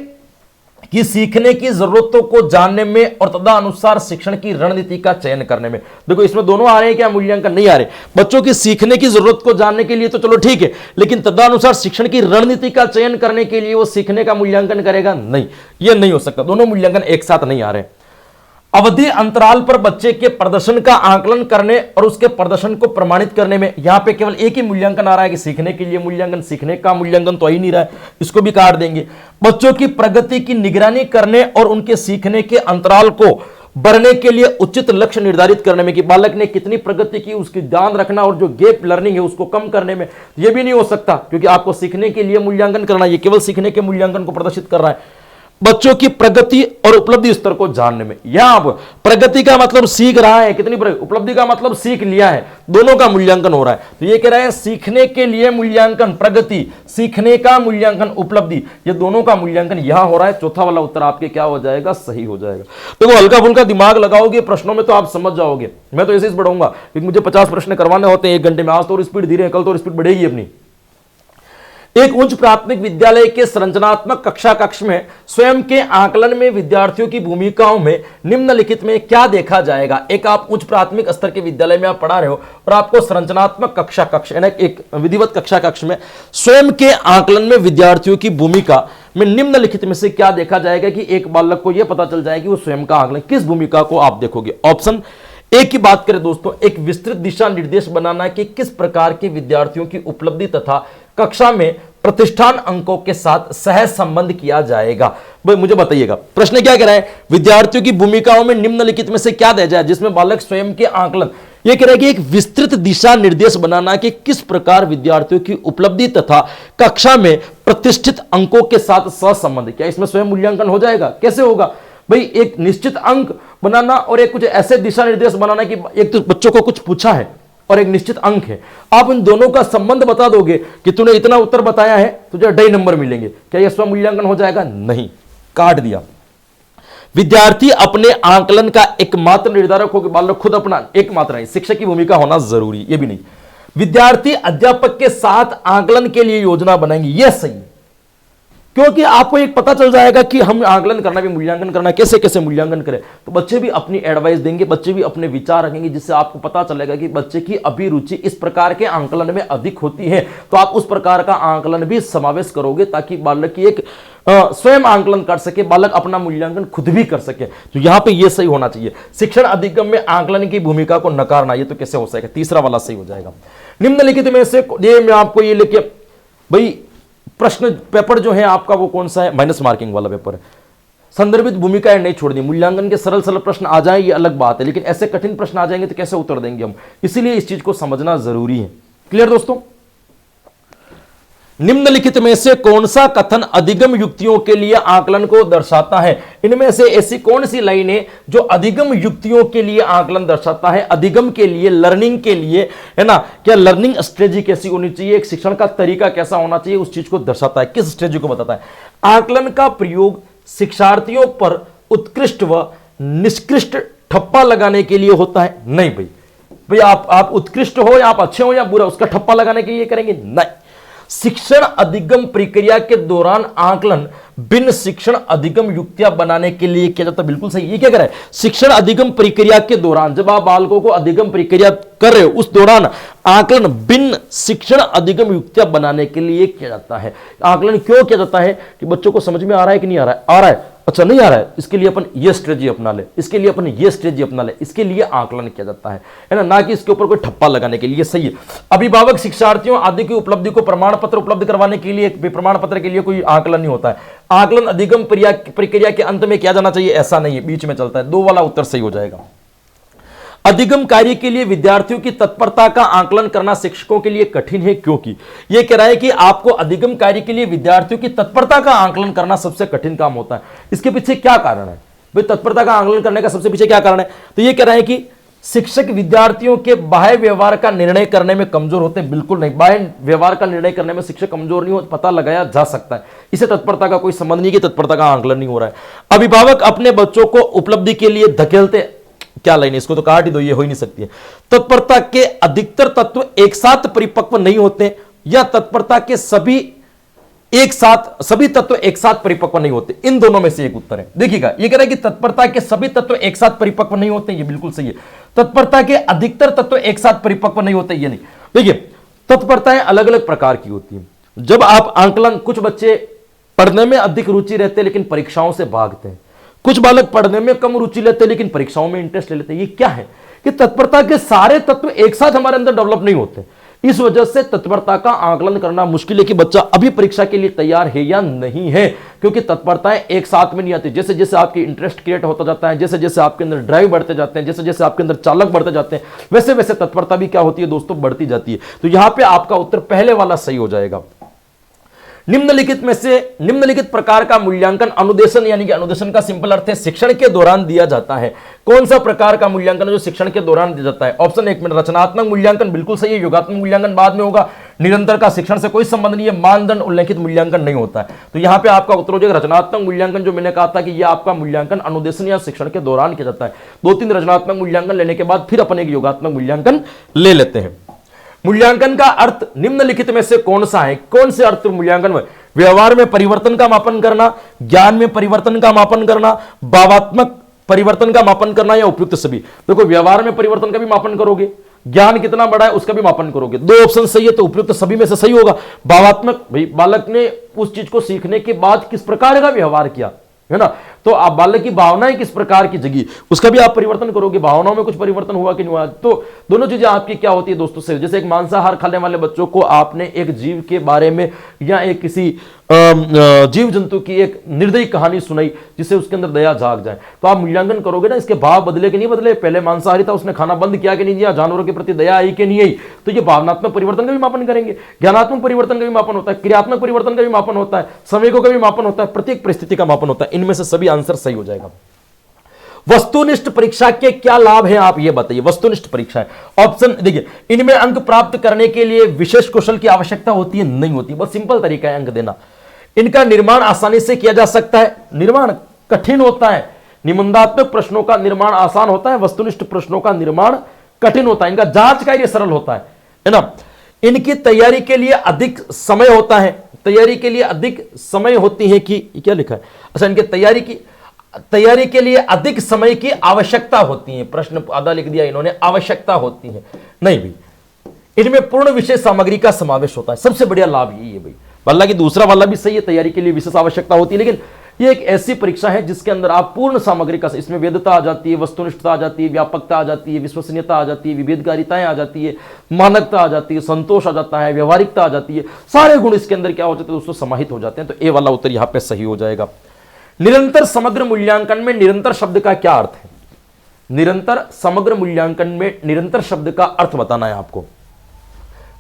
की सीखने की जरूरतों को जानने में और तदनुसार शिक्षण की रणनीति का चयन करने में। देखो इसमें दोनों आ रहे हैं क्या, मूल्यांकन नहीं आ रहे। बच्चों की सीखने की जरूरत को जानने के लिए तो चलो ठीक है, लेकिन तदनुसार शिक्षण की रणनीति का चयन करने के लिए वो सीखने का मूल्यांकन करेगा, नहीं, ये नहीं हो सकता। दोनों मूल्यांकन एक साथ नहीं आ रहे। अवधि अंतराल पर बच्चे के प्रदर्शन का आकलन करने और उसके प्रदर्शन को प्रमाणित करने में, यहां पे केवल एक ही मूल्यांकन आ रहा है कि सीखने के लिए मूल्यांकन, सीखने का मूल्यांकन तो आ ही नहीं रहा है, इसको भी काट देंगे। बच्चों की प्रगति की निगरानी करने और उनके सीखने के अंतराल को बढ़ने के लिए उचित लक्ष्य निर्धारित करने में, कि बालक ने कितनी प्रगति की उसकी ध्यान रखना, और जो गैप लर्निंग है उसको कम करने में, यह भी नहीं हो सकता क्योंकि आपको सीखने के लिए मूल्यांकन करना, ये केवल सीखने के मूल्यांकन को प्रदर्शित कर रहा है। बच्चों की प्रगति और उपलब्धि स्तर को जानने में, यहां प्रगति का मतलब सीख रहा है कितनी, उपलब्धि का मतलब सीख लिया है, दोनों का मूल्यांकन हो रहा है। तो ये कह रहे हैं सीखने के लिए मूल्यांकन प्रगति, सीखने का मूल्यांकन उपलब्धि, ये दोनों का मूल्यांकन यहां हो रहा है। चौथा वाला उत्तर आपके क्या हो जाएगा, सही हो जाएगा। तो हल्का फुल्का दिमाग लगाओगे प्रश्नों में तो आप समझ जाओगे। मैं तो ऐसे ही बढ़ाऊंगा क्योंकि मुझे 50 प्रश्न करवाने होते हैं 1 घंटे में। आज तो स्पीड धीरे, कल तो स्पीड बढ़ेगी अपनी। एक उच्च प्राथमिक विद्यालय के संरचनात्मक कक्षा कक्ष में स्वयं के आकलन में विद्यार्थियों की भूमिकाओं में निम्नलिखित में क्या देखा जाएगा। एक आप उच्च प्राथमिक स्तर के विद्यालय में आप पढ़ा रहे हो और आपको संरचनात्मक कक्षा कक्ष यानी एक विधिवत कक्षा कक्ष में स्वयं के आकलन में विद्यार्थियों की भूमिका में निम्नलिखित में से क्या देखा जाएगा, कि एक बालक को यह पता चल जाएगा कि वो स्वयं का आकलन, किस भूमिका को आप देखोगे। ऑप्शन एक की बात करें दोस्तों, एक विस्तृत दिशा निर्देश बनाना कि किस प्रकार के विद्यार्थियों की उपलब्धि तथा कक्षा में प्रतिष्ठान अंकों के साथ सहज संबंध किया जाएगा। भाई मुझे बताइएगा प्रश्न क्या कह रहा है, विद्यार्थियों की भूमिकाओं में निम्नलिखित में से क्या दिया जाए जिसमें बालक स्वयं के आकलन, यह कह रहा है कि एक विस्तृत दिशा निर्देश बनाना कि किस प्रकार विद्यार्थियों की उपलब्धि तथा कक्षा में प्रतिष्ठित अंकों के साथ सहसंबंध। क्या इसमें स्वयं मूल्यांकन हो जाएगा? कैसे होगा भाई? एक निश्चित अंक बनाना और एक कुछ ऐसे दिशा निर्देश बनाना कि एक तो बच्चों को कुछ पूछा है और एक निश्चित अंक है, आप उन दोनों का संबंध बता दोगे कि तूने इतना उत्तर बताया है, तुझे 2.5 नंबर मिलेंगे। क्या यह स्वयं मूल्यांकन हो जाएगा? नहीं, काट दिया। विद्यार्थी अपने आकलन का एकमात्र निर्धारक हो कि बालक खुद अपना, एकमात्र नहीं, शिक्षक की भूमिका होना जरूरी, यह भी नहीं। विद्यार्थी अध्यापक के साथ आकलन के लिए योजना बनाएंगे, यह सही है, क्योंकि आपको एक पता चल जाएगा कि हम आकलन करना भी, मूल्यांकन करना, कैसे कैसे मूल्यांकन करें। तो बच्चे भी अपनी एडवाइस देंगे, बच्चे भी अपने विचार रखेंगे, जिससे आपको पता चलेगा कि बच्चे की अभिरुचि इस प्रकार के आकलन में अधिक होती है, तो आप उस प्रकार का आकलन भी समावेश करोगे ताकि बालक की एक स्वयं आकलन कर सके, बालक अपना मूल्यांकन खुद भी कर सके। तो यहां पे ये सही होना चाहिए। शिक्षण अधिगम में आकलन की भूमिका को नकारना, ये तो कैसे हो सकेगा? तीसरा वाला सही हो जाएगा। निम्नलिखित में से ये मैं आपको ये लेके, भाई प्रश्न पेपर जो है आपका वो कौन सा है? माइनस मार्किंग वाला पेपर है। संदर्भित भूमिकाएं नहीं छोड़ दी। मूल्यांकन के सरल सरल प्रश्न आ जाए ये अलग बात है, लेकिन ऐसे कठिन प्रश्न आ जाएंगे तो कैसे उत्तर देंगे हम? इसीलिए इस चीज को समझना जरूरी है। क्लियर दोस्तों? निम्नलिखित में से कौन सा कथन अधिगम युक्तियों के लिए आकलन को दर्शाता है? इनमें से ऐसी कौन सी लाइन है जो अधिगम युक्तियों के लिए आकलन दर्शाता है? अधिगम के लिए, लर्निंग के लिए, है ना, क्या लर्निंग स्ट्रेटजी कैसी होनी चाहिए, एक शिक्षण का तरीका कैसा होना चाहिए, उस चीज को दर्शाता है। किस स्ट्रेटजी को बताता है? आकलन का प्रयोग शिक्षार्थियों पर उत्कृष्ट व निष्कृष्ट ठप्पा लगाने के लिए होता है? नहीं भाई, आप उत्कृष्ट हो या आप अच्छे हो या बुरा, उसका ठप्पा लगाने के लिए करेंगे? नहीं। शिक्षण अधिगम प्रक्रिया के दौरान आकलन बिन शिक्षण अधिगम युक्तियां बनाने के लिए किया जाता है। बिल्कुल सही। ये क्या कर रहा है? शिक्षण अधिगम प्रक्रिया के दौरान, जब आप बालकों को अधिगम प्रक्रिया कर रहे हो, उस दौरान आकलन बिन शिक्षण अधिगम युक्तियां बनाने के लिए किया जाता है। आकलन क्यों किया जाता है? कि बच्चों को समझ में आ रहा है कि नहीं आ रहा है? आ रहा है, अच्छा नहीं आ रहा है, इसके लिए अपन ये स्ट्रेटजी अपना ले, इसके लिए अपन ये स्ट्रेटजी अपना ले, इसके लिए आकलन किया जाता है ना कि इसके ऊपर कोई ठप्पा लगाने के लिए। सही है। अभिभावक शिक्षार्थियों आदि की उपलब्धि को प्रमाण पत्र उपलब्ध करवाने के लिए, प्रमाण पत्र के लिए कोई आकलन नहीं होता है। आकलन अधिगम प्रक्रिया के अंत में किया जाना चाहिए, ऐसा नहीं है, बीच में चलता है। 2 वाला उत्तर सही हो जाएगा। अधिगम कार्य के लिए विद्यार्थियों की तत्परता का आकलन करना शिक्षकों के लिए कठिन है, क्योंकि यह कह रहा है कि आपको अधिगम कार्य के लिए विद्यार्थियों की तत्परता का आकलन करना सबसे कठिन काम होता है। इसके पीछे क्या कारण है भाई? तत्परता का आकलन करने का सबसे पीछे क्या कारण है? तो यह कह रहा है कि शिक्षक विद्यार्थियों के बाह्य व्यवहार का निर्णय करने में कमजोर होते हैं। बिल्कुल नहीं, बाह्य व्यवहार का निर्णय करने में शिक्षक कमजोर नहीं हो, पता लगाया जा सकता है। इसे तत्परता का कोई संबंध नहीं कि तत्परता का आकलन नहीं हो रहा है। अभिभावक अपने बच्चों को उपलब्धि के लिए धकेलते, क्या लाइन है? इसको तो काट ही दो, ये हो ही नहीं सकती है। तत्परता के अधिकतर तत्व एक साथ परिपक्व नहीं होते, या तत्परता के सभी तत्व एक साथ परिपक्व नहीं होते। इन दोनों में से एक उत्तर है। देखिएगा, ये कह रहा है कि तत्परता के सभी तत्व एक साथ परिपक्व नहीं होते, ये बिल्कुल सही है। तत्परता के अधिकतर तत्व एक साथ परिपक्व नहीं होते, ये नहीं। देखिए, तत्परताएं अलग अलग प्रकार की होती हैं। जब आप आकलन, कुछ बच्चे पढ़ने में अधिक रुचि रहते हैं लेकिन परीक्षाओं से भागते हैं, कुछ बालक पढ़ने में कम रुचि लेते हैं लेकिन परीक्षाओं में इंटरेस्ट ले लेते हैं। ये क्या है? कि तत्परता के सारे तत्व एक साथ हमारे अंदर डेवलप नहीं होते। इस वजह से तत्परता का आकलन करना मुश्किल है कि बच्चा अभी परीक्षा के लिए तैयार है या नहीं है, क्योंकि तत्परताएं एक साथ में नहीं आती। जैसे जैसे आपकी इंटरेस्ट क्रिएट होता जाता है, जैसे जैसे आपके अंदर ड्राइव बढ़ते जाते हैं, जैसे जैसे आपके अंदर चालक बढ़ते जाते हैं, वैसे वैसे तत्परता भी क्या होती है दोस्तों? बढ़ती जाती है। तो यहां पर आपका उत्तर पहले वाला सही हो जाएगा। निम्नलिखित में से निम्नलिखित प्रकार का मूल्यांकन अनुदेशन, यानी कि अनुदेशन का सिंपल अर्थ है शिक्षण के दौरान दिया जाता है। कौन सा प्रकार का मूल्यांकन जो शिक्षण के दौरान दिया जाता है? ऑप्शन 1 में रचनात्मक मूल्यांकन बिल्कुल सही है। योगात्मक मूल्यांकन बाद में होगा। निरंतर का शिक्षण से कोई संबंध नहीं है। मानदंड उल्लेखित मूल्यांकन नहीं होता है। तो यहां पे आपका उत्तर हो जाएगा रचनात्मक मूल्यांकन, जो मैंने कहा था कि यह आपका मूल्यांकन अनुदेशन या शिक्षण के दौरान किया जाता है। 2-3 रचनात्मक मूल्यांकन लेने के बाद फिर अपन एक योगात्मक मूल्यांकन ले लेते हैं। मूल्यांकन का अर्थ निम्नलिखित में से कौन सा है? कौन से अर्थ मूल्यांकन में? व्यवहार में परिवर्तन का मापन करना, ज्ञान में परिवर्तन का मापन करना, भावात्मक परिवर्तन का मापन करना, या उपयुक्त सभी। देखो, व्यवहार में परिवर्तन का भी मापन करोगे, ज्ञान कितना बड़ा है उसका भी मापन करोगे। 2 ऑप्शन सही है तो उपयुक्त सभी में से सही होगा। भावात्मक, भाई बालक ने उस चीज को सीखने के बाद किस प्रकार का व्यवहार किया, है ना, तो आप बालक की भावनाएं किस प्रकार की जगी, उसका भी आप परिवर्तन करोगे। भावनाओं में कुछ परिवर्तन हुआ कि नहीं हुआ, तो दोनों चीजें आपकी क्या होती है दोस्तों से। जैसे एक मांसाहार खाने वाले बच्चों को आपने एक जीव के बारे में या एक किसी जीव जंतु की एक निर्दयी कहानी सुनाई जिससे उसके अंदर दया जाग जाए, तो आप मूल्यांकन करोगे ना इसके भाव बदले कि नहीं बदले, पहले मांसाहारी था उसने खाना बंद किया कि नहीं किया, जानवरों के प्रति दया आई कि नहीं आई, तो ये भावनात्मक परिवर्तन का भी मापन करेंगे, ज्ञानात्मक परिवर्तन का भी मापन होता है, क्रियात्मक परिवर्तन का भी मापन होता है, संवेगों का भी मापन होता है, प्रत्येक परिस्थिति का मापन होता है। इनमें से सभी आंसर सही हो जाएगा। वस्तुनिष्ठ परीक्षा के क्या लाभ हैं आप ये बताइए। वस्तुनिष्ठ परीक्षा है ऑप्शन देखिए, इनमें अंक प्राप्त करने के लिए विशेष कौशल की आवश्यकता होती है? नहीं होती, बहुत सिंपल तरीका है अंक देना। इनका निर्माण आसानी से किया जा सकता है? निर्माण कठिन होता है। निबंधात्मक प्रश्नों का निर्माण आसान होता है, वस्तुनिष्ठ प्रश्नों का निर्माण कठिन होता है। इनका जांच कार्य सरल होता है ना। इनकी तैयारी के लिए अधिक समय होता है, तैयारी के लिए अधिक समय होती है कि क्या लिखा है, अच्छा इनके तैयारी के लिए अधिक समय की आवश्यकता होती है। प्रश्न आधा लिख दिया इन्होंने, आवश्यकता होती है नहीं भाई। इनमें पूर्ण विषय सामग्री का समावेश होता है, सबसे बढ़िया लाभ यही है भाई। हालांकि दूसरा वाला भी सही है, तैयारी के लिए विशेष आवश्यकता होती है, लेकिन ये एक ऐसी परीक्षा है जिसके अंदर आप पूर्ण सामग्री का, इसमें वेदता आ जाती है, वस्तुनिष्ठता आ जाती है, व्यापकता आ जाती है, विश्वसनीयता आ जाती है, विभेदकारिताएं आ जाती है, मानकता आ जाती है, संतोष आ जाता है, व्यवहारिकता आ जाती है। सारे गुण इसके अंदर क्या हो जाते हैं दोस्तों, समाहित हो जाते हैं। तो ए वाला उत्तर यहां पे सही हो जाएगा। निरंतर समग्र मूल्यांकन में निरंतर शब्द का क्या अर्थ है? निरंतर समग्र मूल्यांकन में निरंतर शब्द का अर्थ बताना है आपको,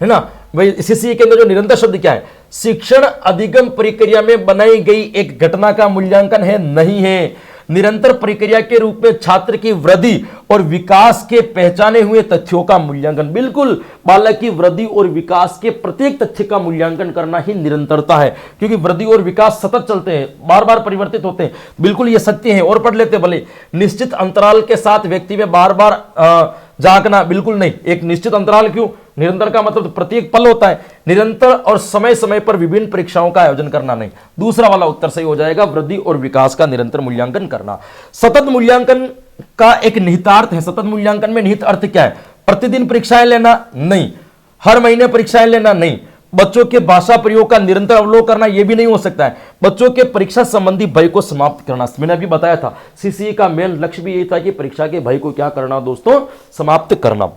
है ना भाई। सीसीए के अंदर जो निरंतर शब्द क्या है, शिक्षण अधिगम प्रक्रिया में बनाई गई एक घटना का मूल्यांकन है? नहीं है। निरंतर प्रक्रिया के रूप में छात्र की वृद्धि और विकास के पहचाने हुए तथ्यों का मूल्यांकन, बिल्कुल बालक की वृद्धि और विकास के प्रत्येक तथ्य का मूल्यांकन करना ही निरंतरता है, क्योंकि वृद्धि और विकास सतत चलते हैं, बार बार परिवर्तित होते हैं, बिल्कुल ये सत्य है। और पढ़ लेते भले, निश्चित अंतराल के साथ व्यक्ति में बार बार जागना, बिल्कुल नहीं। एक निश्चित अंतराल क्यों, निरंतर का मतलब तो प्रत्येक पल होता है। निरंतर और समय समय पर विभिन्न परीक्षाओं का आयोजन करना नहीं। दूसरा वाला उत्तर सही हो जाएगा, वृद्धि और विकास का निरंतर मूल्यांकन करना। सतत मूल्यांकन का एक निहितार्थ है। सतत मूल्यांकन में निहित अर्थ क्या है? प्रतिदिन परीक्षाएं लेना? नहीं। हर महीने परीक्षाएं लेना? नहीं। बच्चों के भाषा प्रयोग का निरंतर अवलोकन करना, यह भी नहीं हो सकता है। बच्चों के परीक्षा संबंधी भय को समाप्त करना, मैंने अभी बताया था सीसीए का मेन लक्ष्य भी यही था कि परीक्षा के भय को क्या करना दोस्तों, समाप्त करना।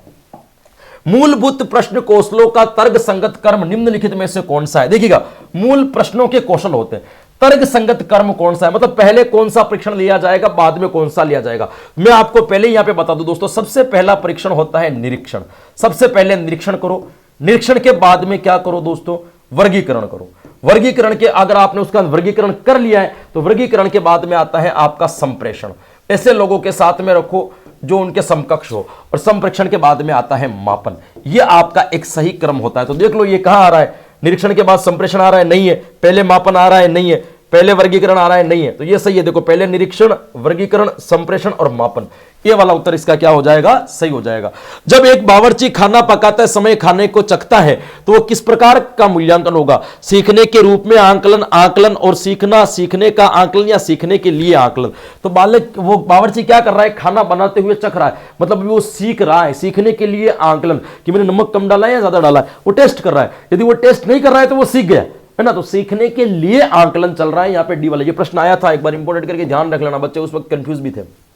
मूलभूत प्रश्न कौशलों का तर्क संगत कर्म निम्नलिखित में से कौन सा है? देखिएगा, मूल प्रश्नों के कौशल होते हैं, तर्क संगत कर्म कौन सा है, मतलब पहले कौन सा परीक्षण लिया जाएगा, बाद में कौन सा लिया जाएगा। मैं आपको पहले यहां पे बता दूं दोस्तों, सबसे पहला परीक्षण होता है निरीक्षण। सबसे पहले निरीक्षण करो, निरीक्षण के बाद में क्या करो दोस्तों, वर्गीकरण करो। वर्गीकरण के अगर आपने उसका वर्गीकरण कर लिया है तो वर्गीकरण के बाद में आता है आपका संप्रेषण। ऐसे लोगों के साथ में रखो जो उनके समकक्ष हो, और संप्रेक्षण के बाद में आता है मापन। यह आपका एक सही क्रम होता है। तो देख लो ये कहां आ रहा है, निरीक्षण के बाद संप्रेषण आ रहा है, नहीं है। पहले मापन आ रहा है, नहीं है। पहले वर्गीकरण आ रहा है, नहीं है। तो ये सही है। देखो, पहले निरीक्षण, वर्गीकरण, संप्रेषण और मापन, ये वाला उत्तर इसका क्या हो जाएगा, सही हो जाएगा। जब एक बावर्ची खाना पकाते समय खाने को चखता है तो वो किस प्रकार का मूल्यांकन होगा? सीखने के रूप में आंकलन, आंकलन और सीखना, सीखने का आंकलन या सीखने के लिए आंकलन। तो बालक, वो बावर्ची क्या कर रहा है, खाना बनाते हुए चख रहा है, मतलब वो सीख रहा है। सीखने के लिए आंकलन कि मैंने नमक कम डाला है या ज्यादा डाला है, वो टेस्ट कर रहा है। यदि वो टेस्ट नहीं कर रहा है तो वो सीख गया, है ना। तो सीखने के लिए आंकलन चल रहा है। यहां पे डी वाला ये प्रश्न आया था एक बार, इंपोर्टेंट करके ध्यान रख लेना, बच्चे उस वक्त कंफ्यूज भी थे।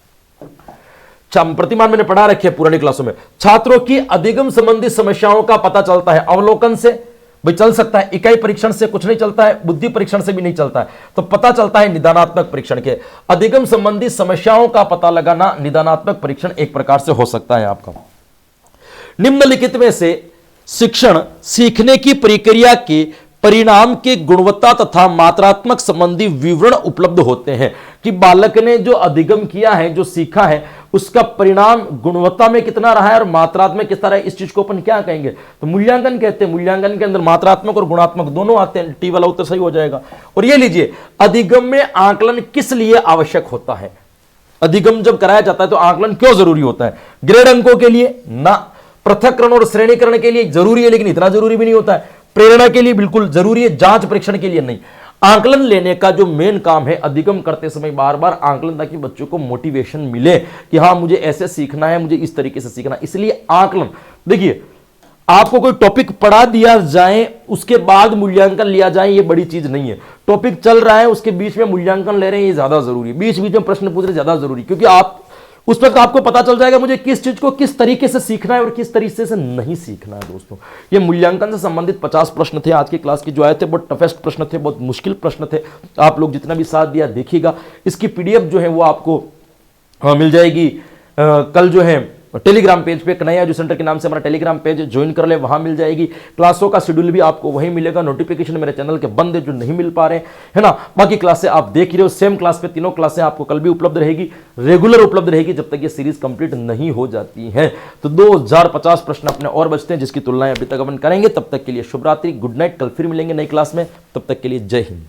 प्रतिमान मैंने पढ़ा रखे पुरानी क्लासों में। छात्रों की अधिगम संबंधी समस्याओं का पता चलता है अवलोकन से, भाई चल सकता है, इकाई परीक्षण से कुछ नहीं चलता है, बुद्धि परीक्षण से भी नहीं चलता है, तो पता चलता है निदानात्मक परीक्षण के। अधिगम संबंधी समस्याओं का पता लगाना निदानात्मक परीक्षण एक प्रकार से हो सकता है आपका। निम्नलिखित में से शिक्षण, सीखने की प्रक्रिया के परिणाम के गुणवत्ता तथा मात्रात्मक संबंधी विवरण उपलब्ध होते हैं कि बालक ने जो अधिगम किया है, जो सीखा है, उसका परिणाम गुणवत्ता में कितना रहा है और मात्रात्मक कितना रहा है। इस चीज को अपन क्या कहेंगे, तो मूल्यांकन कहते हैं। मूल्यांकन के अंदर मात्रात्मक और गुणात्मक दोनों आते हैं। टी वाला उत्तर सही हो जाएगा। और ये लीजिए, अधिगम में आंकलन किस लिए आवश्यक होता है? अधिगम जब कराया जाता है तो आंकलन क्यों जरूरी होता है? ग्रेड अंकों के लिए ना, पृथक्करण और श्रेणीकरण के लिए जरूरी है, लेकिन इतना जरूरी भी नहीं होता है। प्रेरणा के लिए बिल्कुल जरूरी है, जांच परीक्षण के लिए नहीं। आंकलन लेने का जो मेन काम है, अधिगम करते समय बार बार आंकलन, ताकि बच्चों को मोटिवेशन मिले कि हाँ मुझे ऐसे सीखना है, मुझे इस तरीके से सीखना है। इसलिए आंकलन, देखिए आपको कोई टॉपिक पढ़ा दिया जाए उसके बाद मूल्यांकन लिया जाए, ये बड़ी चीज नहीं है। टॉपिक चल रहा है उसके बीच में मूल्यांकन ले रहे हैं, ये ज्यादा जरूरी है। बीच बीच में प्रश्न पूछ रहे ज्यादा जरूरी, क्योंकि आप उस वक्त आपको पता चल जाएगा मुझे किस चीज को किस तरीके से सीखना है और किस तरीके से नहीं सीखना है। दोस्तों, ये मूल्यांकन से संबंधित 50 प्रश्न थे आज की क्लास की जो आए थे, बहुत टफेस्ट प्रश्न थे, बहुत मुश्किल प्रश्न थे। आप लोग जितना भी साथ दिया देखिएगा। इसकी पीडीएफ जो है वो आपको मिल जाएगी कल जो है टेलीग्राम पेज पे, कन्हैया एजू सेंटर के नाम से हमारा टेलीग्राम पेज ज्वाइन कर ले, वहां मिल जाएगी। क्लासों का शेड्यूल भी आपको वहीं मिलेगा। नोटिफिकेशन मेरे चैनल के बंद है जो नहीं मिल पा रहे हैं, है ना। बाकी क्लासें आप देख ही रहे हो, सेम क्लास पे तीनों क्लासें आपको कल भी उपलब्ध रहेगी, रेगुलर उपलब्ध रहेगी जब तक ये सीरीज कंप्लीट नहीं हो जाती है। तो 2050 प्रश्न अपने और बचते हैं जिसकी तुलनाएं अभी तक अपन करेंगे। तब तक के लिए शुभ रात्रि, गुड नाइट। कल फिर मिलेंगे नई क्लास में, तब तक के लिए जय हिंद।